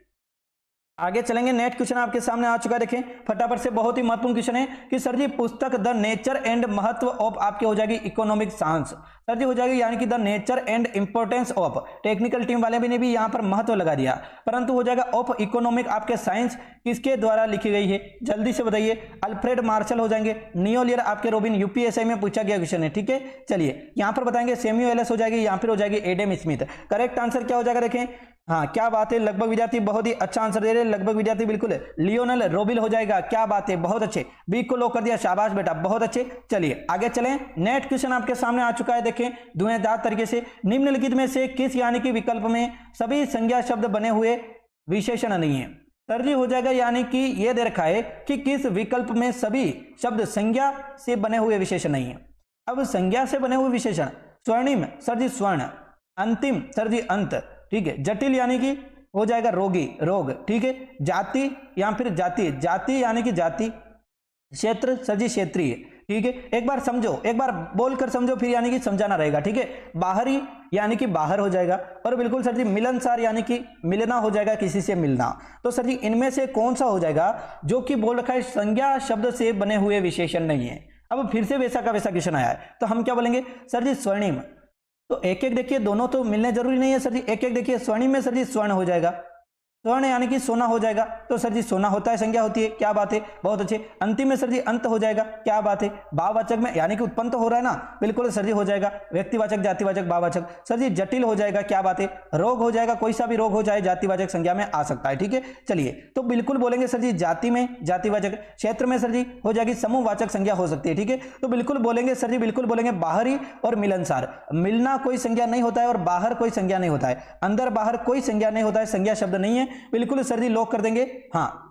Speaker 1: आगे चलेंगे। नेक्स्ट क्वेश्चन आपके सामने आ चुका है, देखें फटाफट से। बहुत ही महत्वपूर्ण क्वेश्चन है कि सर जी पुस्तक द नेचर एंड महत्व ऑफ आपके हो जाएगी इकोनॉमिक साइंस, सर जी हो जाएगी यानी कि the nature and importance of. Technical team वाले भी ने भी यहाँ पर महत्व लगा दिया, परंतु हो जाएगा ऑफ इकोनॉमिक आपके साइंस किसके द्वारा लिखी गई है, जल्दी से बताइए। अल्फ्रेड मार्शल हो जाएंगे, नियोलियर आपके रोबिन, यूपीएससी में पूछा गया क्वेश्चन है, ठीक है। चलिए यहाँ पर बताएंगे सैमुअल एलिस हो जाएगी, यहाँ पर हो जाएगी एडम स्मिथ। करेक्ट आंसर क्या हो जाएगा, देखें। हाँ क्या बात है, लगभग विद्यार्थी बहुत ही अच्छा आंसर दे रहे हैं, लगभग विद्यार्थी बिल्कुल लियोनेल रोबिल हो जाएगा। क्या बात है, बहुत अच्छे, बी को लॉक कर दिया, शाबाश बेटा, बहुत अच्छे। चलिए आगे चलें। नेक्स्ट क्वेश्चन आपके सामने आ चुका है, देखें धुएंधार तरीके से। निम्नलिखित में से किस यानी कि विकल्प में सभी संज्ञा शब्द बने हुए विशेषण नहीं है, सर जी हो जाएगा यानी कि ये दे रखा है कि किस विकल्प में सभी शब्द संज्ञा से बने हुए विशेषण नहीं है। अब संज्ञा से बने हुए विशेषण, स्वर्णिम सर जी स्वर्ण, अंतिम सर जी अंत, ठीक है। जटिल यानी कि हो जाएगा रोगी, रोग, ठीक है। जाति या फिर जाति, जाति यानी कि जाति। क्षेत्र सर जी क्षेत्रीय, ठीक है। एक बार समझो, एक बार बोलकर समझो फिर यानी कि समझाना रहेगा, ठीक है। बाहरी यानी कि बाहर हो जाएगा, और बिल्कुल सर जी मिलनसार यानी कि मिलना हो जाएगा, किसी से मिलना। तो सर जी इनमें से कौन सा हो जाएगा जो कि बोल रखा है संज्ञा शब्द से बने हुए विशेषण नहीं है। अब फिर से वैसा का वैसा क्वेश्चन आया है, तो हम क्या बोलेंगे सर जी स्वर्णिम। तो एक एक देखिए, दोनों तो मिलने जरूरी नहीं है सर जी, एक एक देखिए। स्वर्णिम में सर जी स्वर्ण हो जाएगा, स्वर्ण यानी कि सोना हो जाएगा, तो सर जी सोना होता है, संज्ञा होती है। क्या बात है, बहुत अच्छे। अंतिम में सर जी अंत हो जाएगा, क्या बात है। भाववाचक में यानी कि उत्पन्न तो हो रहा है ना, बिल्कुल सर जी हो जाएगा। व्यक्तिवाचक, जातिवाचक, भाववाचक, सर जी जटिल हो जाएगा, क्या बात है। रोग हो जाएगा, कोई सा भी रोग हो जाए जातिवाचक संज्ञा में आ सकता है, ठीक है। चलिए तो बिल्कुल बोलेंगे सर जी जाति में जातिवाचक, क्षेत्र में सर जी हो जाएगी समूहवाचक संज्ञा हो सकती है, ठीक है। तो बिल्कुल बोलेंगे सर जी, बिल्कुल बोलेंगे बाहरी और मिलनसार। मिलना कोई संज्ञा नहीं होता है और बाहर कोई संज्ञा नहीं होता है, अंदर बाहर कोई संज्ञा नहीं होता है, संज्ञा शब्द नहीं है। बिल्कुल सर जी लॉक कर देंगे, हाँ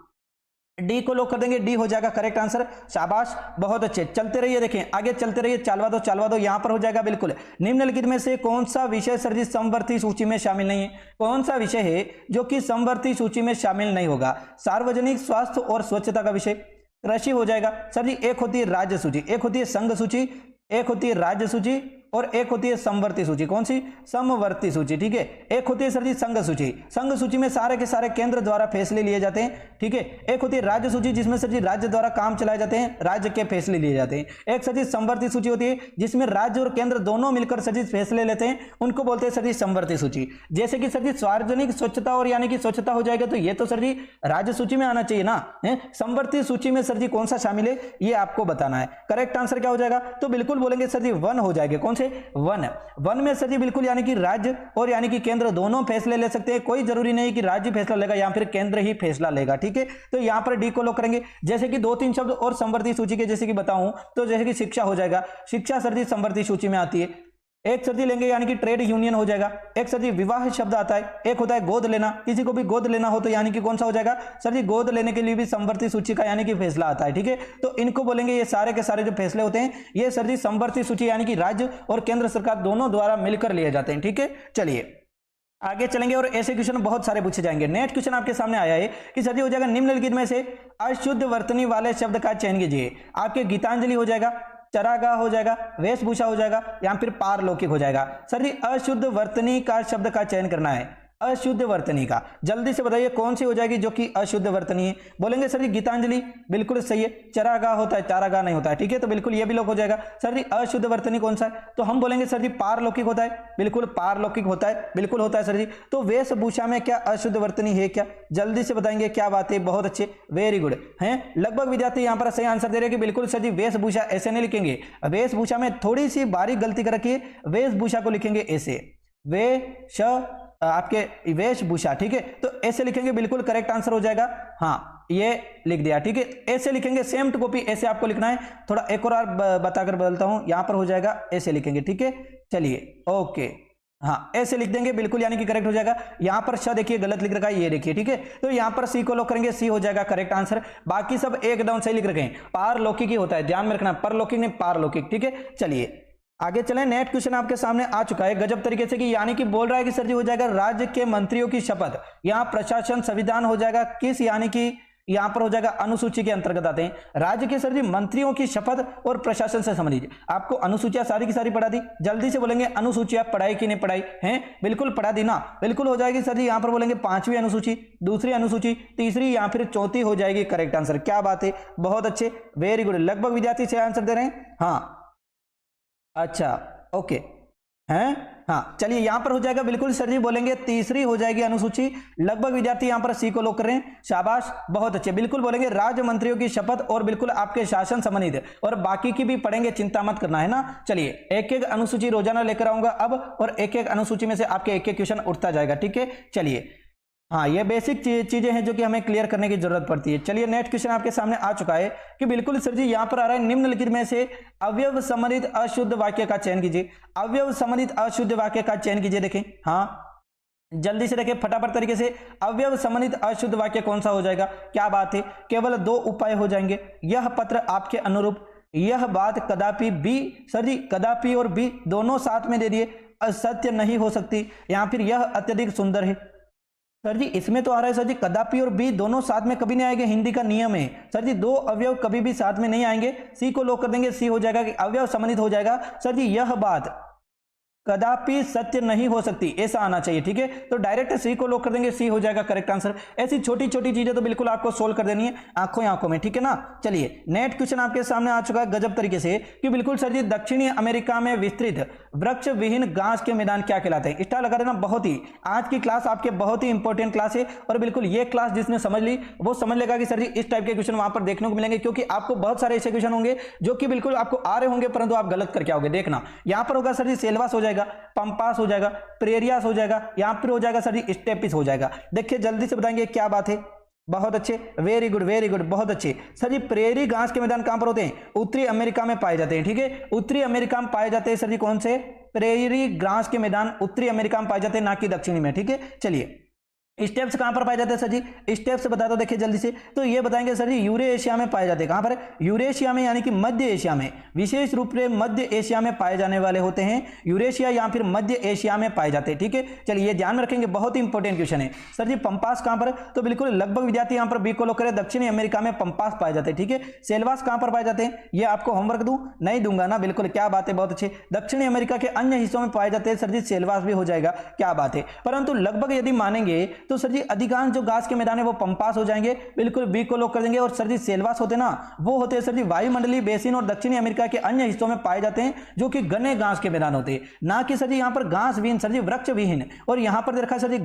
Speaker 1: डी को लॉक कर देंगे, डी हो जाएगा करेक्ट आंसर। शाबाश, बहुत अच्छे। चलते रहिए, देखें आगे चलते रहिए, चालवा दो। यहां पर हो जाएगा बिल्कुल निम्नलिखित में से कौन सा विषय सर जी समवर्ती सूची में शामिल नहीं है। कौन सा विषय है जो कि समवर्ती सूची में शामिल नहीं होगा। सार्वजनिक स्वास्थ्य और स्वच्छता का विषय, कृषि हो जाएगा सर जी। एक होती है राज्य सूची, एक होती है संघ सूची, एक होती है राज्य सूची और एक होती है समवर्ती सूची। कौन सी, समवर्ती सूची, ठीक है। एक होती है सर जी संघ सूची, संघ सूची में सारे के सारे केंद्र द्वारा फैसले लिए जाते हैं, ठीक है। एक होती है राज्य सूची जिसमें सर जी राज्य द्वारा काम चलाए जाते हैं, राज्य के फैसले लिए जाते हैं। एक सर जी समवर्ती सूची होती है जिसमें राज्य और केंद्र दोनों मिलकर सर जी फैसले लेते हैं, उनको बोलते हैं सर जी समवर्ती सूची। जैसे कि सर जी सार्वजनिक स्वच्छता और यानी कि स्वच्छता हो जाएगा, तो ये तो सर जी राज्य सूची में आना चाहिए ना। समवर्ती सूची में सर जी कौन सा शामिल है ये आपको बताना है। करेक्ट आंसर क्या हो जाएगा, तो बिल्कुल बोलेंगे सर जी वन हो जाएगा। कौन से, वन। वन में सर जी बिल्कुल यानी कि राज्य और यानी कि केंद्र दोनों फैसले ले सकते हैं, कोई जरूरी नहीं कि राज्य फैसला लेगा या फिर केंद्र ही फैसला लेगा, ठीक है। तो यहां पर डी को लॉक करेंगे। जैसे कि 2-3 शब्द और समवर्ती सूची के जैसे कि बताऊं तो जैसे कि शिक्षा हो जाएगा, शिक्षा सर जी समवर्ती सूची में आती है। एक सर जी लेंगे यानी कि ट्रेड यूनियन हो जाएगा। एक सर जी विवाह शब्द आता है, एक होता है गोद लेना, किसी को भी गोद लेना हो तो यानी कि कौन सा हो जाएगा सर जी, गोद लेने के लिए भी समवर्ती सूची का यानी कि फैसला आता है, ठीक है। तो इनको बोलेंगे ये सारे के सारे जो फैसले होते हैं ये सर जी समवर्ती सूची यानी कि राज्य और केंद्र सरकार दोनों द्वारा मिलकर लिए जाते हैं, ठीक है। चलिए आगे चलेंगे और ऐसे क्वेश्चन बहुत सारे पूछे जाएंगे। नेक्स्ट क्वेश्चन आपके सामने आया है कि सर जी हो जाएगा निम्नलिखित में से अशुद्ध वर्तनी वाले शब्द का चयन कीजिए। आपके गीतांजलि हो जाएगा, चरागाह हो जाएगा, वेशभूषा हो जाएगा या फिर पारलौकिक हो जाएगा। सर जी अशुद्ध वर्तनी का शब्द का चयन करना है। अशुद्ध वर्तनी का। जल्दी से बताइए कौन सी हो जाएगी जो कि अशुद्ध वर्तनी है। बोलेंगे सर जी गीतांजलि, बिल्कुल सही है। चरागाह होता है, चारागाह नहीं होता है, ठीक है, तो बिल्कुल ये भी लोग हो जाएगा। सर जी अशुद्ध वर्तनी कौन सा है, तो हम बोलेंगे सर जी पारलौकिक होता है, बिल्कुल पारलौकिक होता है, बिल्कुल होता है सर जी। तो वेशभूषा में क्या अशुद्ध वर्तनी है क्या, जल्दी से बताएंगे, क्या बात है, बहुत अच्छे, वेरी गुड हैं। लगभग विद्यार्थी यहाँ पर सही आंसर दे रहे हैं कि बिल्कुल सर जी वेशभूषा ऐसे नहीं लिखेंगे, वेशभूषा में थोड़ी सी बारीक गलती कर रखी है, वेशभूषा को लिखेंगे ऐसे, वेश आपके वेशभूषा, ठीक है, तो ऐसे लिखेंगे, बिल्कुल करेक्ट आंसर हो जाएगा। हाँ ये लिख दिया, ठीक है, ऐसे लिखेंगे, सेम टू कॉपी ऐसे आपको लिखना है। थोड़ा एक और बताकर बदलता हूं, यहां पर हो जाएगा ऐसे लिखेंगे, ठीक है, चलिए ओके, हाँ ऐसे लिख देंगे, बिल्कुल यानी कि करेक्ट हो जाएगा। यहां पर श देखिए गलत लिख रखा है, ये देखिए, ठीक है, तो यहां पर सी को लॉक करेंगे, सी हो जाएगा करेक्ट आंसर। बाकी सब एकदम सही लिख रखे हैं, पारलौकिक ही होता है, ध्यान में रखना, परलौकिक नहीं पारलौकिक, ठीक है। चलिए आगे चलें, नेट क्वेश्चन आपके सामने आ चुका है गजब तरीके से, कि यानी कि बोल रहा है कि सर जी हो जाएगा राज्य के मंत्रियों की शपथ, यहां प्रशासन संविधान हो जाएगा किस, यानी कि यहां पर हो जाएगा अनुसूची के अंतर्गत आते हैं राज्य के सर जी मंत्रियों की शपथ और प्रशासन से संबंधित। आपको अनुसूचियां सारी की सारी पढ़ा दी, जल्दी से बोलेंगे अनुसूचियां पढ़ाई कि नहीं पढ़ाई हैं, बिल्कुल पढ़ा दी ना, बिल्कुल हो जाएगी सर जी। यहां पर बोलेंगे 5वीं अनुसूची, दूसरी अनुसूची, तीसरी या फिर चौथी हो जाएगी करेक्ट आंसर। क्या बात है, बहुत अच्छे, वेरी गुड, लगभग विद्यार्थी से आंसर दे रहे हैं। हाँ अच्छा ओके हैं, हाँ चलिए यहां पर हो जाएगा, बिल्कुल सर जी बोलेंगे तीसरी हो जाएगी अनुसूची। लगभग विद्यार्थी यहां पर सी को लॉक कर रहे हैं, शाबाश, बहुत अच्छे, बिल्कुल बोलेंगे राज्य मंत्रियों की शपथ और बिल्कुल आपके शासन संबंधित, और बाकी की भी पढ़ेंगे, चिंता मत करना है ना। चलिए एक एक अनुसूची रोजाना लेकर आऊंगा अब, और एक एक अनुसूची में से आपके एक एक क्वेश्चन उठता जाएगा, ठीक है। चलिए हाँ ये बेसिक चीजें हैं जो कि हमें क्लियर करने की जरूरत पड़ती है। चलिए नेक्स्ट क्वेश्चन आपके सामने आ चुका है कि बिल्कुल सर जी यहां पर आ रहा है, निम्नलिखित में से अवयव संबंधित अशुद्ध वाक्य का चयन कीजिए, अवयव संबंधित अशुद्ध वाक्य का चयन कीजिए। देखें हाँ जल्दी से देखें फटाफट तरीके से, अवयव संबंधित अशुद्ध वाक्य कौन सा हो जाएगा, क्या बात है, केवल 2 उपाय हो जाएंगे, यह पत्र आपके अनुरूप, यह बात कदापि, बी सर जी कदापि और बी दोनों साथ में दे दिए, असत्य नहीं हो सकती, या फिर यह अत्यधिक सुंदर है। सर जी इसमें तो आ रहा है सर जी कदापि और बी दोनों साथ में कभी नहीं आएंगे, हिंदी का नियम है सर जी, 2 अवयव कभी भी साथ में नहीं आएंगे। सी को लॉक कर देंगे, सी हो जाएगा कि अवयव संबंधित हो जाएगा सर जी, यह बात कदापि सत्य नहीं हो सकती, ऐसा आना चाहिए, ठीक है, तो डायरेक्ट सी को लॉक कर देंगे, सी हो जाएगा करेक्ट आंसर। ऐसी छोटी छोटी चीजें तो बिल्कुल आपको सोल्व कर देनी है आंखों आंखों में, ठीक है ना। चलिए नेक्स्ट क्वेश्चन आपके सामने आ चुका है गजब तरीके से कि बिल्कुल सर जी दक्षिणी अमेरिका में विस्तृत वृक्ष विहीन घास के मैदान क्या कहलाते हैं। स्टार लगा देना, बहुत ही आज की क्लास आपके बहुत ही इंपॉर्टेंट क्लास है, और बिल्कुल ये क्लास जिसने समझ ली वो समझ लेगा कि सर जी इस टाइप के क्वेश्चन वहां पर देखने को मिलेंगे, क्योंकि आपको बहुत सारे ऐसे क्वेश्चन होंगे जो कि बिल्कुल आपको आ रहे होंगे परंतु आप गलत करके आओगे। देखना यहां पर होगा सर जी सेल्वास हो जाएगा, पंपास हो जाएगा, प्रेरियास हो जाएगा, यहां पर हो जाएगा सर जी स्टेपिस हो जाएगा। देखिए जल्दी से बताएंगे, क्या बात है, बहुत अच्छे, वेरी गुड, बहुत अच्छे। सर जी प्रेरी घास के मैदान कहां पर होते हैं, उत्तरी अमेरिका में पाए जाते हैं, ठीक है, उत्तरी अमेरिका में पाए जाते हैं सर जी, कौन से प्रेरी घास के मैदान उत्तरी अमेरिका में पाए जाते हैं, ना कि दक्षिणी में, ठीक है। चलिए स्टेप्स कहां पर पाए जाते हैं सर जी, स्टेप्स बता दो, देखिए जल्दी से, तो ये बताएंगे सर जी यूरेशिया में पाए जाते हैं, कहां पर, यूरेशिया में, यानी कि मध्य एशिया में, विशेष रूप से मध्य एशिया में पाए जाने वाले होते हैं, यूरेशिया या फिर मध्य एशिया में पाए जाते हैं, ठीक है। चलिए ये ध्यान में रखेंगे, बहुत ही इंपॉर्टेंट क्वेश्चन है। सर जी पंपास कहां पर, तो बिल्कुल लगभग विद्यार्थी यहां पर बी को लॉक करें, दक्षिणी अमेरिका में पंपास पाए जाते हैं, ठीक है। सेल्वास कहां पर पाए जाते हैं, ये आपको होमवर्क दूं, नहीं दूंगा ना, बिल्कुल, क्या बात है, बहुत अच्छे। दक्षिणी अमेरिका के अन्य हिस्सों में पाए जाते हैं सर जी, सेल्वास भी हो जाएगा, क्या बात है। परंतु लगभग यदि मानेंगे तो सर जी अधिकांश जो घास के मैदान है वो पंपास हो जाएंगे, बिल्कुल बी को लॉक कर देंगे। और सर जी सेल्वास होते ना, वो होते हैं सर जी वायुमंडलीय बेसिन और दक्षिणी अमेरिका के अन्य हिस्सों में पाए जाते हैं, जो कि घने घास के मैदान होते हैं, ना कि सर जी यहां पर घास विहीन, सर जी वृक्ष विहीन, और यहां पर देखा सर जी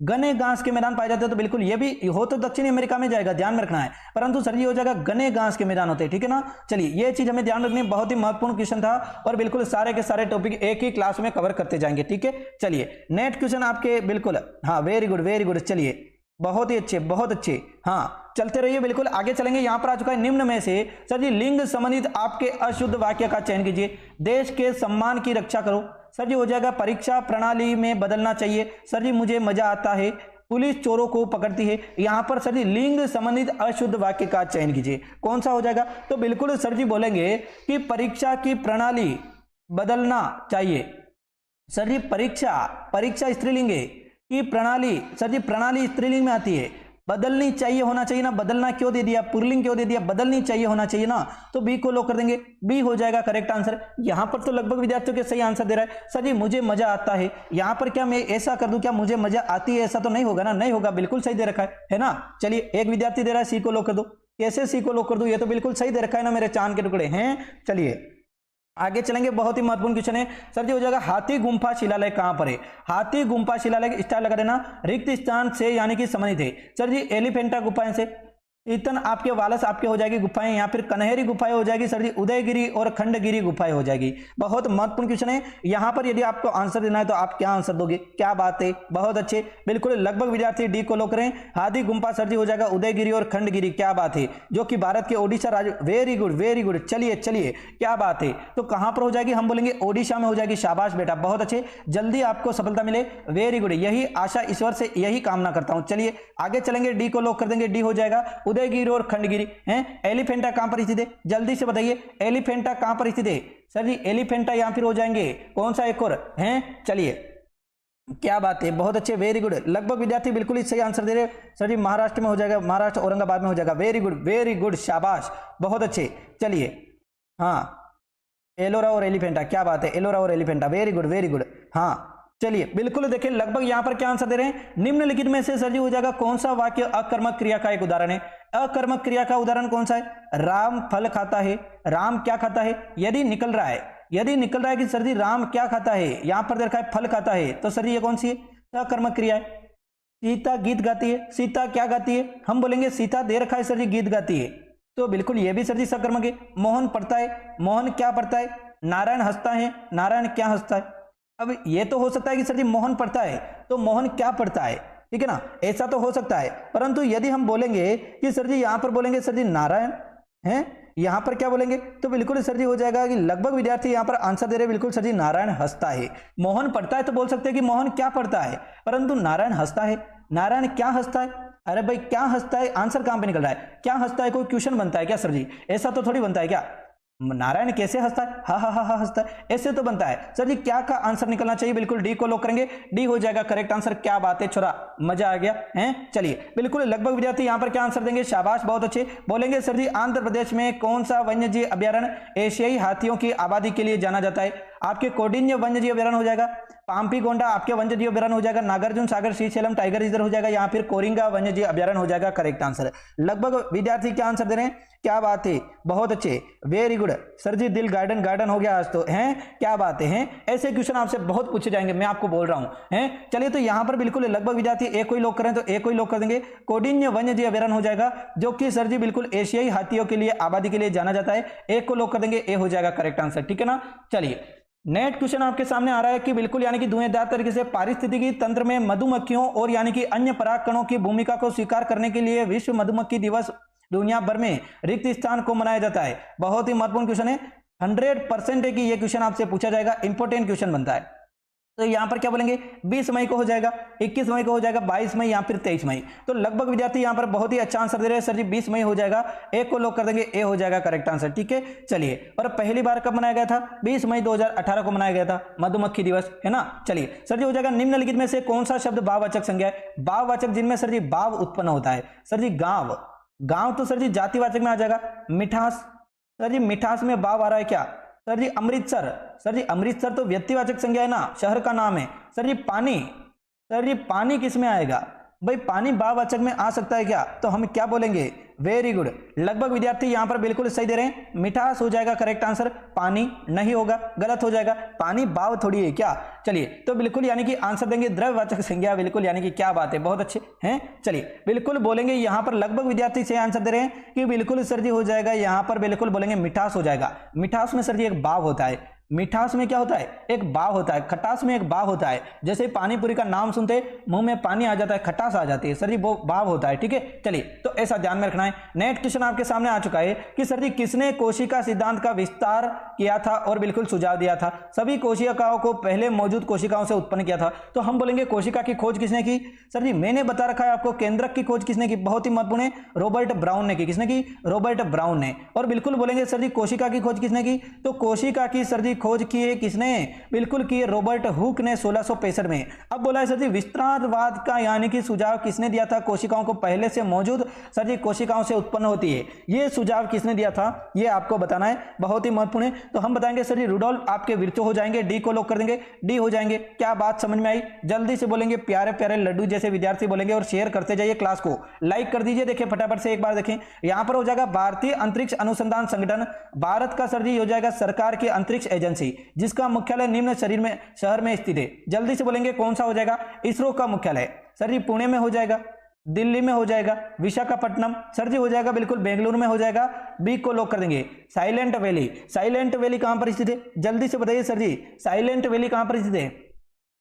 Speaker 1: घने घास के मैदान पाए जाते हैं, तो बिल्कुल ये भी हो तो दक्षिणी अमेरिका में जाएगा, ध्यान में रखना है, परंतु सर जी हो जाएगा घने घास के मैदान होते हैं, ठीक है ना। चलिए ये चीज हमें ध्यान रखनी, बहुत ही महत्वपूर्ण क्वेश्चन था, और बिल्कुल सारे के सारे टॉपिक एक ही क्लास में कवर करते जाएंगे, ठीक है। चलिए नेक्स्ट क्वेश्चन आपके बिल्कुल, हाँ वेरी गुड, चलिए बहुत ही अच्छे, बहुत अच्छे, हाँ चलते रहिए, बिल्कुल आगे चलेंगे। यहां पर आ चुका है निम्न में से सर जी लिंग संबंधित आपके अशुद्ध वाक्य का चयन कीजिए। देश के सम्मान की रक्षा करो, सर जी हो जाएगा परीक्षा प्रणाली में बदलना चाहिए, सर जी मुझे मजा आता है, पुलिस चोरों को पकड़ती है। यहां पर सर जी लिंग संबंधित अशुद्ध वाक्य का चयन कीजिए, कौन सा हो जाएगा, तो बिल्कुल सर जी बोलेंगे कि परीक्षा की प्रणाली बदलना चाहिए। सर जी परीक्षा स्त्रीलिंग है, की प्रणाली, सर जी प्रणाली स्त्रीलिंग में आती है, बदलनी चाहिए होना चाहिए ना, बदलना क्यों दे दिया, पुल्लिंग क्यों दे दिया, बदलनी चाहिए होना चाहिए ना, तो बी को लॉक कर देंगे, बी हो जाएगा करेक्ट आंसर। यहां पर तो लगभग विद्यार्थियों के सही आंसर दे रहा है सर जी मुझे मजा आता है, यहां पर क्या मैं ऐसा कर दूं, क्या मुझे मजा आती है, ऐसा तो नहीं होगा ना, नहीं होगा, बिल्कुल सही दे रखा है ना। चलिए एक विद्यार्थी दे रहा है सी को लॉक कर दो, कैसे सी को लॉक कर दूं, ये तो बिल्कुल सही दे रखा है ना मेरे चांद के टुकड़े हैं। चलिए आगे चलेंगे, बहुत ही महत्वपूर्ण क्वेश्चन है सर जी, हो जाएगा हाथी गुम्फा शिलालेख कहां पर है, हाथी गुम्फा शिलालेख स्टार लगा देना, रिक्त स्थान से यानी कि संबंधित है सर जी एलिफेंटा गुफाएं से, इतन आपके वालस आपके हो जाएगी गुफाएं, या फिर कन्हेरी गुफाएं हो जाएगी सर जी, उदयगिरी और खंडगिरी गुफाएं हो जाएगी। बहुत महत्वपूर्ण क्वेश्चन है, यहां पर यदि आपको आंसर देना है तो आप क्या आंसर दोगे, क्या बात है, बहुत अच्छे, बिल्कुल लगभग विद्यार्थी डी को लॉक करें, हाथी गुम्फा सर जी हो जाएगा उदयगिरी और खंडगिरी, क्या बात है, जो कि भारत के ओडिशा राज्य, वेरी गुड वेरी गुड, चलिए चलिए क्या बात है, तो कहां पर हो जाएगी, हम बोलेंगे ओडिशा में हो जाएगी, शाबाश बेटा बहुत अच्छे, जल्दी आपको सफलता मिले, वेरी गुड, यही आशा ईश्वर से यही कामना करता हूं। चलिए आगे चलेंगे, डी को लॉक कर देंगे, डी हो जाएगा उदयगिरी और खंडगिरी हैं। एलिफेंटा कहां पर स्थित है, जल्दी से बताइए एलिफेंटा कहां पर स्थित है सर जी, एलिफेंटा या फिर हो जाएंगे कौन सा एक और हैं, चलिए क्या बात है, बहुत अच्छे, वेरी गुड, लगभग विद्यार्थी बिल्कुल ही सही आंसर दे रहे सर जी, महाराष्ट्र में हो जाएगा, महाराष्ट्र औरंगाबाद में हो जाएगा, वेरी गुड शाबाश बहुत अच्छे। चलिए हाँ एलोरा और एलिफेंटा, क्या बात है, एलोरा और एलिफेंटा, वेरी गुड हाँ। चलिए बिल्कुल देखिए लगभग यहां पर क्या आंसर दे रहे हैं, निम्नलिखित में से सर जी हो जाएगा कौन सा वाक्य अकर्मक क्रिया का एक उदाहरण है, अकर्मक क्रिया का उदाहरण कौन सा है, राम फल खाता है, राम क्या खाता है, यदि निकल रहा है कि सर जी राम क्या खाता है, यहां पर देखा है फल खाता है, तो सर जी ये कौन सी है, अकर्मक क्रिया है। सीता गीत गाती है, सीता क्या गाती है, हम बोलेंगे सीता दे रखा है सर जी गीत गाती है, तो बिल्कुल ये भी सर जी सकर्मक है। मोहन पढ़ता है, मोहन क्या पढ़ता है, नारायण हंसता है, नारायण क्या हंसता है, अब ये तो हो सकता है कि सर जी मोहन पढ़ता है तो मोहन क्या पढ़ता है, ठीक है ना, ऐसा तो हो सकता है, परंतु यदि हम बोलेंगे कि सर जी यहां पर बोलेंगे सर जी नारायण हैं, यहां पर क्या बोलेंगे, तो बिल्कुल सर जी हो जाएगा कि लगभग विद्यार्थी यहां पर आंसर दे रहे बिल्कुल सर जी नारायण हंसता है। मोहन पढ़ता है तो बोल सकते हैं कि मोहन क्या पढ़ता है, परंतु नारायण हंसता है, नारायण क्या हंसता है, अरे भाई क्या हंसता है, आंसर कहां पे निकल रहा है, क्या हंसता है, कोई क्वेश्चन बनता है क्या सर जी, ऐसा तो थोड़ी बनता है क्या, नारायण कैसे हंसता है, हा हा हा हंसता है, ऐसे तो बनता है सर जी, क्या का आंसर निकलना चाहिए, बिल्कुल डी को लॉक करेंगे, डी हो जाएगा करेक्ट आंसर, क्या बात है छोरा मजा आ गया हैं। चलिए बिल्कुल लगभग विद्यार्थी यहां पर क्या आंसर देंगे, शाबाश बहुत अच्छे, बोलेंगे सर जी आंध्र प्रदेश में कौन सा वन्यजीव अभ्यारण्य एशियाई हाथियों की आबादी के लिए जाना जाता है, आपके कौंडिन्य वन्यजीव अभ्यारण्य हो जाएगा, पाम्पीगोंडा आपके वन्यजीव अभ्यारण्य हो जाएगा, नागार्जुन सागर श्रीशैलम टाइगर रिजर्व हो जाएगा, या फिर कोरिंगा वन्यजीव अभ्यारण्य हो जाएगा करेक्ट आंसर। लगभग विद्यार्थी क्या आंसर दे रहे हैं, क्या बात है बहुत अच्छे, वेरी गुड सर जी, दिल गार्डन हो गया आज तो हैं, क्या बात है, ऐसे क्वेश्चन आपसे बहुत पूछे जाएंगे, मैं आपको बोल रहा हूं हैं। चलिए तो यहां पर बिल्कुल लगभग विद्यार्थी एक कोई लोग करें तो एक कोई लोग कर देंगे, कौंडिन्य वन्यजीव अभ्यारण्य हो जाएगा, जो कि सर जी बिल्कुल एशियाई हाथियों के लिए आबादी के लिए जाना जाता है, एक को लोग कर देंगे, ए हो जाएगा करेक्ट आंसर, ठीक है ना। चलिए नेक्स्ट क्वेश्चन आपके सामने आ रहा है कि बिल्कुल यानी कि धुएंधार तरीके से पारिस्थितिकी तंत्र में मधुमक्खियों और यानी कि अन्य परागकणों की भूमिका को स्वीकार करने के लिए विश्व मधुमक्खी दिवस दुनिया भर में रिक्त स्थान को मनाया जाता है। बहुत ही महत्वपूर्ण क्वेश्चन है, 100% है कि ये क्वेश्चन आपसे पूछा जाएगा, इंपॉर्टेंट क्वेश्चन बनता है। तो यहां पर क्या बोलेंगे, 20 मई को हो जाएगा, 21 मई को हो जाएगा, 22 मई या फिर 23 मई, तो लगभग विद्यार्थी यहां पर बहुत ही अच्छा आंसर दे रहे हैं सर जी, 20 मई हो जाएगा, एक को लॉक कर देंगे, ए हो जाएगा करेक्ट आंसर, ठीक है। चलिए और पहली बार कब मनाया गया था, 20 मई 2018 को मनाया गया था मधुमक्खी दिवस, है ना। चलिए सर जी हो जाएगा निम्नलिखित में से कौन सा शब्द भाववाचक संज्ञा है, भाववाचक जिनमें सर जी भाव उत्पन्न होता है, सर जी गांव, गांव तो सर जी जातिवाचक में आ जाएगा, मिठास, सर जी मिठास में भाव आ रहा है क्या, सर जी अमृतसर, सर जी अमृतसर तो व्यक्तिवाचक संज्ञा है ना, शहर का नाम है। सर जी पानी, सर जी पानी किस में आएगा, भाई पानी भाववाचक में आ सकता है क्या, तो हम क्या बोलेंगे, वेरी गुड, लगभग विद्यार्थी यहां पर बिल्कुल सही दे रहे हैं, मिठास हो जाएगा करेक्ट आंसर, पानी नहीं होगा, गलत हो जाएगा, पानी भाव थोड़ी है क्या। चलिए तो बिल्कुल यानी कि आंसर देंगे द्रव्यवाचक संज्ञा, बिल्कुल यानी कि क्या बात है, बहुत अच्छे हैं। चलिए बिल्कुल बोलेंगे यहां पर लगभग विद्यार्थी से आंसर दे रहे हैं कि बिल्कुल सर जी हो जाएगा, यहां पर बिल्कुल बोलेंगे मिठास हो जाएगा, मिठास में सर जी एक भाव होता है, मिठास में क्या होता है, एक भाव होता है, खटास में एक भाव होता है, जैसे पानी पूरी का नाम सुनते मुंह में पानी आ जाता है, खटास आ जाती है, सर जी वो भाव होता है, ठीक है। चलिए तो ऐसा ध्यान में रखना है। नेक्स्ट क्वेश्चन आपके सामने आ चुका है कि सर जी किसने कोशिका सिद्धांत का विस्तार किया था और बिल्कुल सुझाव दिया था, सभी कोशिकाओं को पहले मौजूद कोशिकाओं से उत्पन्न किया था, तो हम बोलेंगे कोशिका की खोज किसने की, सर जी मैंने बता रखा है आपको, केंद्रक की खोज किसने की, बहुत ही महत्वपूर्ण है, रॉबर्ट ब्राउन ने की, किसने की, रॉबर्ट ब्राउन ने। और बिल्कुल बोलेंगे सर जी कोशिका की खोज किसने की, तो कोशिका की सर जी खोज की है किसने, बिल्कुल की है रॉबर्ट हुक ने 1665 में। अब बोला है सर जी विस्तारवाद का यानी कि सुझाव किसने दिया था, कोशिकाओं को पहले से मौजूद सर जी कोशिकाओं से उत्पन्न होती है, ये सुझाव किसने दिया था ये आपको बताना है, बहुत ही महत्वपूर्ण है। तो हम बताएंगे सर जी रुडोल्फ, आपके विर्चो हो जाएंगे, डी को लॉक कर देंगे, डी हो जाएंगे। क्या बात समझ में आई, जल्दी से बोलेंगे प्यारे प्यारे लड्डू जैसे विद्यार्थी बोलेंगे और शेयर करते जाइए, क्लास को लाइक कर दीजिए। देखिए फटाफट से एक बार देखें, यहां पर हो जाएगा भारतीय अंतरिक्ष अनुसंधान संगठन, भारत का सर जी हो जाएगा सरकार की अंतरिक्ष एजेंसी जिसका मुख्यालय निम्न शहर में स्थित है। जल्दी से बोलेंगे कौन सा हो जाएगा, इसरो का मुख्यालय सर जी पुणे में हो जाएगा, दिल्ली में हो जाएगा, विशाखापट्टनम सर जी हो जाएगा बिल्कुल बेंगलुरु में हो जाएगा, बी को लॉक कर देंगे। साइलेंट वैली, साइलेंट वैली कहां पर स्थित है, जल्दी से बताइए सर जी साइलेंट वैली कहां पर स्थित है,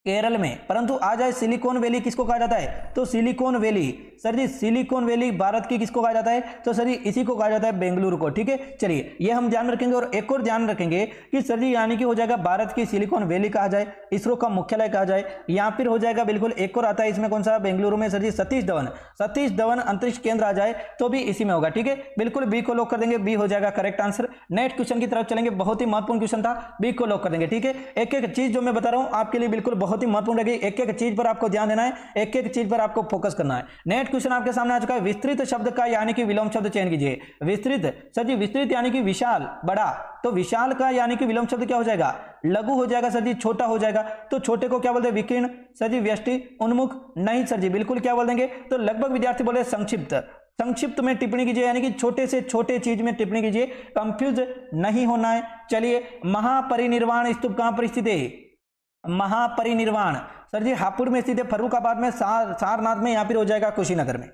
Speaker 1: केरल में। परंतु आ जाए सिलिकॉन वैली किसको कहा जाता है, तो सिलिकॉन वैली सर जी सिलिकॉन वैली भारत की किसको कहा जाता है, तो सर जी इसी को कहा जाता है बेंगलुरु को। ठीक है चलिए ये हम ध्यान रखेंगे। और एक और ध्यान रखेंगे कि सर जी यानी कि हो जाएगा भारत की सिलिकॉन वैली कहा जाए, इसरो का मुख्यालय कहा जाए, या फिर हो जाएगा बिल्कुल एक और आता है इसमें कौन सा, बेंगलुरु में सर जी सतीश धवन अंतरिक्ष केंद्र आ जाए तो भी इसी में होगा। ठीक है बिल्कुल बी को लॉक कर देंगे, बी हो जाएगा करेक्ट आंसर। नेक्स्ट क्वेश्चन की तरफ चलेंगे, बहुत ही महत्वपूर्ण क्वेश्चन था, बी को लॉक कर देंगे। ठीक है एक एक चीज जो मैं बता रहा हूं आपके लिए बिल्कुल बहुत ही महत्वपूर्ण रहेगी, एक एक चीज पर आपको ध्यान देना है, एक एक चीज पर आपको फोकस करना है। नेक्स्ट क्वेश्चन आपके सामने आ चुका है, विस्तृत शब्द का यानी कि विलोम शब्द चयन कीजिए। विस्तृत सर जी विस्तृत यानी कि विशाल बड़ा, तो विशाल का यानी कि विलोम शब्द क्या हो जाएगा, लघु हो जाएगा सर जी, छोटा हो जाएगा। तो छोटे को क्या बोलते हैं, विकीर्ण सर जी, व्यष्टि, उन्मुख नहीं सर जी, बिल्कुल क्या बोल देंगे, तो लगभग विद्यार्थी बोले संक्षिप्त, संक्षिप्त में टिप्पणी कीजिए यानी कि छोटे से छोटे चीज में टिप्पणी कीजिए, कंफ्यूज नहीं होना है। चलिए महापरिनिर्वाण स्तूप कहां पर स्थित है, महापरिनिर्वाण सर जी हापुड़ में स्थित है, फर्रुखाबाद में, सारनाथ में, यहाँ फिर हो जाएगा कुशीनगर में।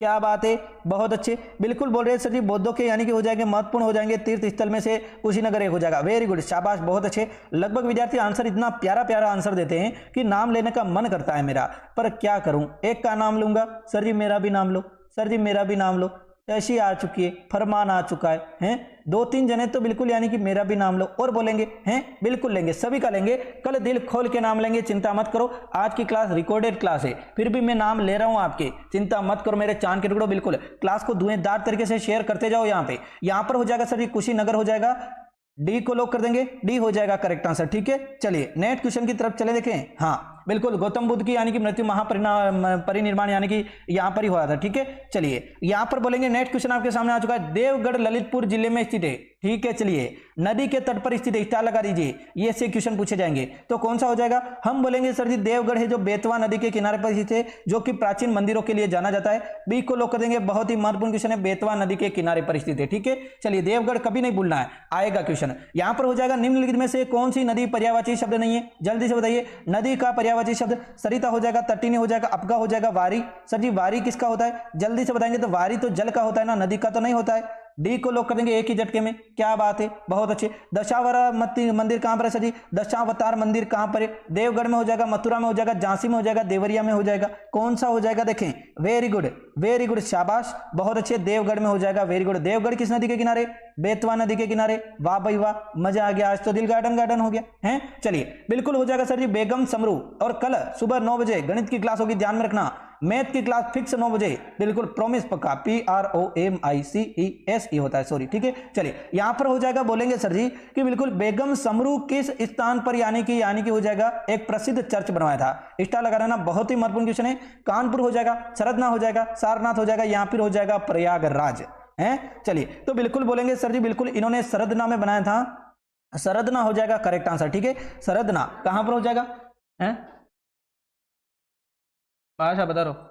Speaker 1: क्या बात है, बहुत अच्छे बिल्कुल बोल रहे हैं सर जी, बौद्धों के यानी कि हो जाएंगे महत्वपूर्ण हो जाएंगे तीर्थ स्थल में से कुशीनगर एक हो जाएगा। वेरी गुड शाबाश बहुत अच्छे। लगभग विद्यार्थी आंसर इतना प्यारा प्यारा आंसर देते हैं कि नाम लेने का मन करता है मेरा, पर क्या करूं, एक का नाम लूंगा सर जी, मेरा भी नाम लो सर जी, मेरा भी नाम लो, ऐसी आ चुकी है, फरमान आ चुका है, हैं दो तीन जने तो बिल्कुल यानी कि मेरा भी नाम लो और बोलेंगे, हैं बिल्कुल लेंगे, सभी का लेंगे, कल दिल खोल के नाम लेंगे, चिंता मत करो। आज की क्लास रिकॉर्डेड क्लास है, फिर भी मैं नाम ले रहा हूं आपके, चिंता मत करो मेरे चांद के टुकड़ो। बिल्कुल क्लास को धुएंधार तरीके से शेयर करते जाओ। यहाँ पर हो जाएगा सर जी कुशीनगर हो जाएगा, डी को लॉक कर देंगे, डी हो जाएगा करेक्ट आंसर। ठीक है चलिए नेक्स्ट क्वेश्चन की तरफ चले देखें। हाँ बिल्कुल गौतम बुद्ध की यानी कि मृत्यु महापरिनिर्वाण यानी कि यहां पर ही हुआ था। ठीक है चलिए यहां पर बोलेंगे, नेक्स्ट क्वेश्चन आपके सामने आ चुका है, देवगढ़ ललितपुर जिले में स्थित है। ठीक है चलिए नदी के तट पर स्थित है, स्टार लगा दीजिए, ये से क्वेश्चन पूछे जाएंगे। तो कौन सा हो जाएगा, हम बोलेंगे सर जी देवगढ़ है जो बेतवा नदी के किनारे पर स्थित है, जो कि प्राचीन मंदिरों के लिए जाना जाता है। बी को लॉक कर देंगे, बहुत ही महत्वपूर्ण क्वेश्चन है, बेतवा नदी के किनारे पर स्थित है। ठीक है चलिए देवगढ़ कभी नहीं भूलना है, आएगा क्वेश्चन। यहां पर हो जाएगा निम्नलिखित में से कौन सी नदी पर्यायवाची शब्द नहीं है, जल्दी से बताइए। नदी का पर्यायवाची शब्द सरिता हो जाएगा, तटिनी हो जाएगा, अपगा हो जाएगा, वारी सर जी, वारी किसका होता है, जल्दी से बताएंगे। तो वारी तो जल का होता है ना, नदी का तो नहीं होता है। डी को लॉक कर देंगे एक ही झटके में। क्या बात है बहुत अच्छे। दशावतार मंदिर कहां पर है सर जी, दशावतार मंदिर कहां पर है, देवगढ़ में हो जाएगा, मथुरा में हो जाएगा, झांसी में हो जाएगा, देवरिया में हो जाएगा, कौन सा हो जाएगा देखें। वेरी गुड शाबाश बहुत अच्छे, देवगढ़ में हो जाएगा। वेरी गुड, देवगढ़ किस नदी के किनारे, बेतवा नदी के किनारे। वाह भाई वाह, मजा आ गया, आज तो दिल गार्डन हो गया है। चलिए बिल्कुल हो जाएगा सर जी बेगम समरू। और कल सुबह 9 बजे गणित की क्लास होगी, ध्यान में रखना, मैथ की क्लास फिक्स 9 बजे, बिल्कुल प्रॉमिस पक्का, PROMICES होता है सॉरी। ठीक है चलिए यहां पर हो जाएगा, बोलेंगे सर जी कि बिल्कुल बेगम समरू किस स्थान पर यानी कि हो जाएगा एक प्रसिद्ध चर्च बनवाया था। स्टार लगा रहना, बहुत ही महत्वपूर्ण क्वेश्चन है। कानपुर हो जाएगा, सरदना हो जाएगा, सारनाथ हो जाएगा, यहां पर हो जाएगा प्रयागराज है। चलिए तो बिल्कुल बोलेंगे सर जी बिल्कुल इन्होंने सरदना में बनाया था, सरदना हो जाएगा करेक्ट आंसर। ठीक है सरदना कहां पर हो जाएगा है, आशा बता रहा हूं,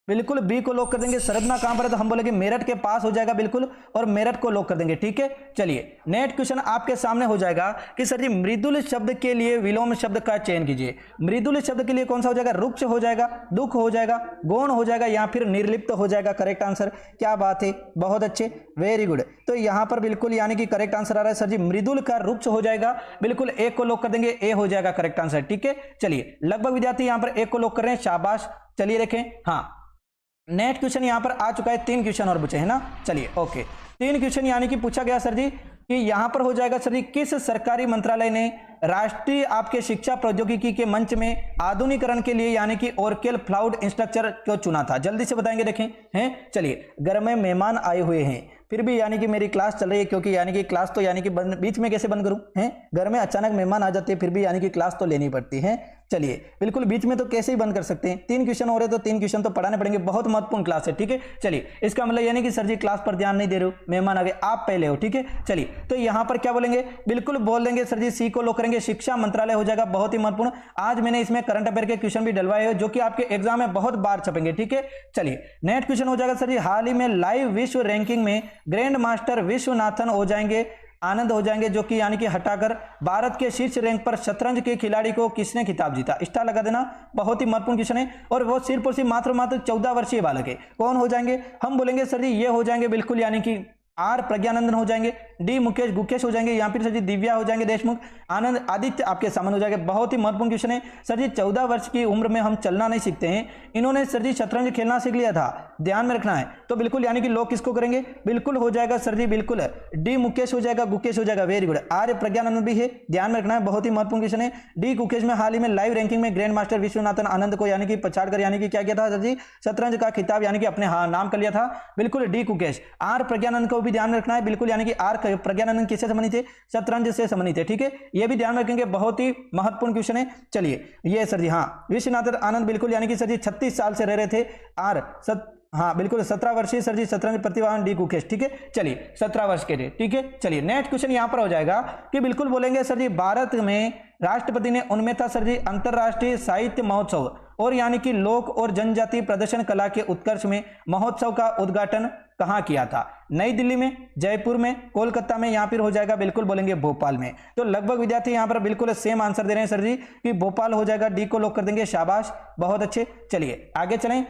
Speaker 1: बिल्कुल बी को लॉक कर देंगे। सरदना कहां पर है, तो हम बोलेंगे मेरठ के पास हो जाएगा बिल्कुल, और मेरठ को लॉक कर देंगे। ठीक है चलिए नेक्स्ट क्वेश्चन आपके सामने हो जाएगा कि सर जी मृदुल शब्द के लिए विलोम शब्द का चयन कीजिए। मृदुल शब्द के लिए कौन सा हो जाएगा, रुक्ष हो जाएगा, दुख हो जाएगा, गौण हो जाएगा, या फिर निर्लिप्त हो जाएगा करेक्ट आंसर। क्या बात है बहुत अच्छे, वेरी गुड। तो यहां पर बिल्कुल यानी कि करेक्ट आंसर आ रहा है सर जी मृदुल का रुक्ष हो जाएगा, बिल्कुल एक को लॉक कर देंगे, ए हो जाएगा करेक्ट आंसर। ठीक है चलिए लगभग विद्यार्थी यहां पर एक को लॉक कर रहे हैं, शाबाश। चलिए देखें हाँ नेक्स्ट क्वेश्चन यहां पर आ चुका है, 3 क्वेश्चन और बचे हैं ना। चलिए ओके 3 क्वेश्चन यानी कि पूछा गया सर जी कि यहां पर हो जाएगा सर जी किस सरकारी मंत्रालय ने राष्ट्रीय आपके शिक्षा प्रौद्योगिकी के मंच में आधुनिकरण के लिए यानी कि ओरेकल क्लाउड इंस्ट्रक्चर को चुना था। जल्दी से बताएंगे, देखें हैं। चलिए, घर में मेहमान आए हुए हैं, फिर भी यानी कि मेरी क्लास चल रही है, क्योंकि यानी कि क्लास तो यानी कि बीच में कैसे बंद करूं हैं। घर में अचानक मेहमान आ जाते हैं, फिर भी यानी कि क्लास तो लेनी पड़ती है। चलिए, बिल्कुल बीच में तो कैसे ही बंद कर सकते हैं। 3 क्वेश्चन हो रहे तो 3 क्वेश्चन तो पढ़ाने पड़ेंगे, बहुत महत्वपूर्ण क्लास है। ठीक है, चलिए, इसका मतलब यानी कि सर जी क्लास पर ध्यान नहीं दे रहे हो, मेहमान आ गए, आप पहले हो। ठीक है, चलिए, तो यहां पर क्या बोलेंगे, बिल्कुल बोल देंगे सर जी सी को लो करेंगे, शिक्षा मंत्रालय हो जाएगा। बहुत ही महत्वपूर्ण, आज मैंने इसमें करंट अफेयर के क्वेश्चन भी डलवाए हैं जो कि आपके एग्जाम में बहुत बार छपेंगे। ठीक है, चलिए, नेक्स्ट क्वेश्चन हो जाएगा सर जी, हाल ही में लाइव विश्व रैंकिंग में ग्रैंड मास्टर विश्वनाथन हो जाएंगे, आनंद हो जाएंगे, जो कि यानी कि हटाकर भारत के शीर्ष रैंक पर शतरंज के खिलाड़ी को किसने खिताब जीता। स्टार लगा देना, बहुत ही महत्वपूर्ण क्वेश्चन है। और वो सिर्फ और सिर्फ मात्र 14 वर्षीय बालक है। कौन हो जाएंगे, हम बोलेंगे सर जी ये हो जाएंगे बिल्कुल यानी कि आर प्रज्ञानंदन हो जाएंगे, डी मुकेश गुकेश हो जाएंगे, यहाँ पर सर जी दिव्या हो जाएंगे देशमुख, आनंद आदित्य आपके सामने हो जाएंगे। बहुत ही महत्वपूर्ण क्वेश्चन है सर जी, 14 वर्ष की उम्र में हम चलना नहीं सीखते हैं, इन्होंने सर जी शतरंज खेलना सीख लिया था, ध्यान में रखना है। तो बिल्कुल यानी कि लोग किसको करेंगे, बिल्कुल हो जाएगा सर जी, बिल्कुल डी मुकेश हो जाएगा, गुकेश हो जाएगा, वेरी गुड। आर प्रज्ञानंदन भी है, ध्यान में रखना है, बहुत ही महत्वपूर्ण क्वेश्चन है। डी गुकेश में हाल ही में लाइव रैंकिंग में ग्रैंड मास्टर विश्वनाथन आनंद को यानी कि पछाड़कर यानी कि क्या किया था सर जी, शतरंज का खिताब यानी कि अपने नाम कर लिया था, बिल्कुल डी गुकेश। आर प्रज्ञानंद को भी ध्यान में रखना है, बिल्कुल यानी कि आर प्रज्ञानंदन किससे संबंधित है, शतरंज से संबंधित है। ठीक है, ये भी ध्यान रखेंगे, बहुत ही महत्वपूर्ण क्वेश्चन है। चलिए, ये सर जी हाँ, विश्वनाथन आनंद बिल्कुल यानी कि सर जी 36 साल से रह रहे थे। हाँ बिल्कुल 17 वर्षीय सर जी शतरंज प्रतिभावान डी गुकेश। ठीक है, चलिए 17 वर्ष के थे। ठीक है, चलिए नेक्स्ट क्वेश्चन यहां पर हो जाएगा कि बिल्कुल बोलेंगे सर जी, भारत में राष्ट्रपति ने उनमें था सर जी अंतरराष्ट्रीय साहित्य महोत्सव और यानी कि लोक और जनजाति प्रदर्शन कला के उत्कर्ष में महोत्सव का उद्घाटन कहां किया था। नई दिल्ली में, जयपुर में, कोलकाता में, यहां पर हो जाएगा बिल्कुल बोलेंगे भोपाल में। तो लगभग विद्यार्थी यहां पर बिल्कुल सेम आंसर दे रहे हैं सर जी कि भोपाल हो जाएगा, डी को लॉक कर देंगे, शाबाश, बहुत अच्छे। चलिए आगे चलें।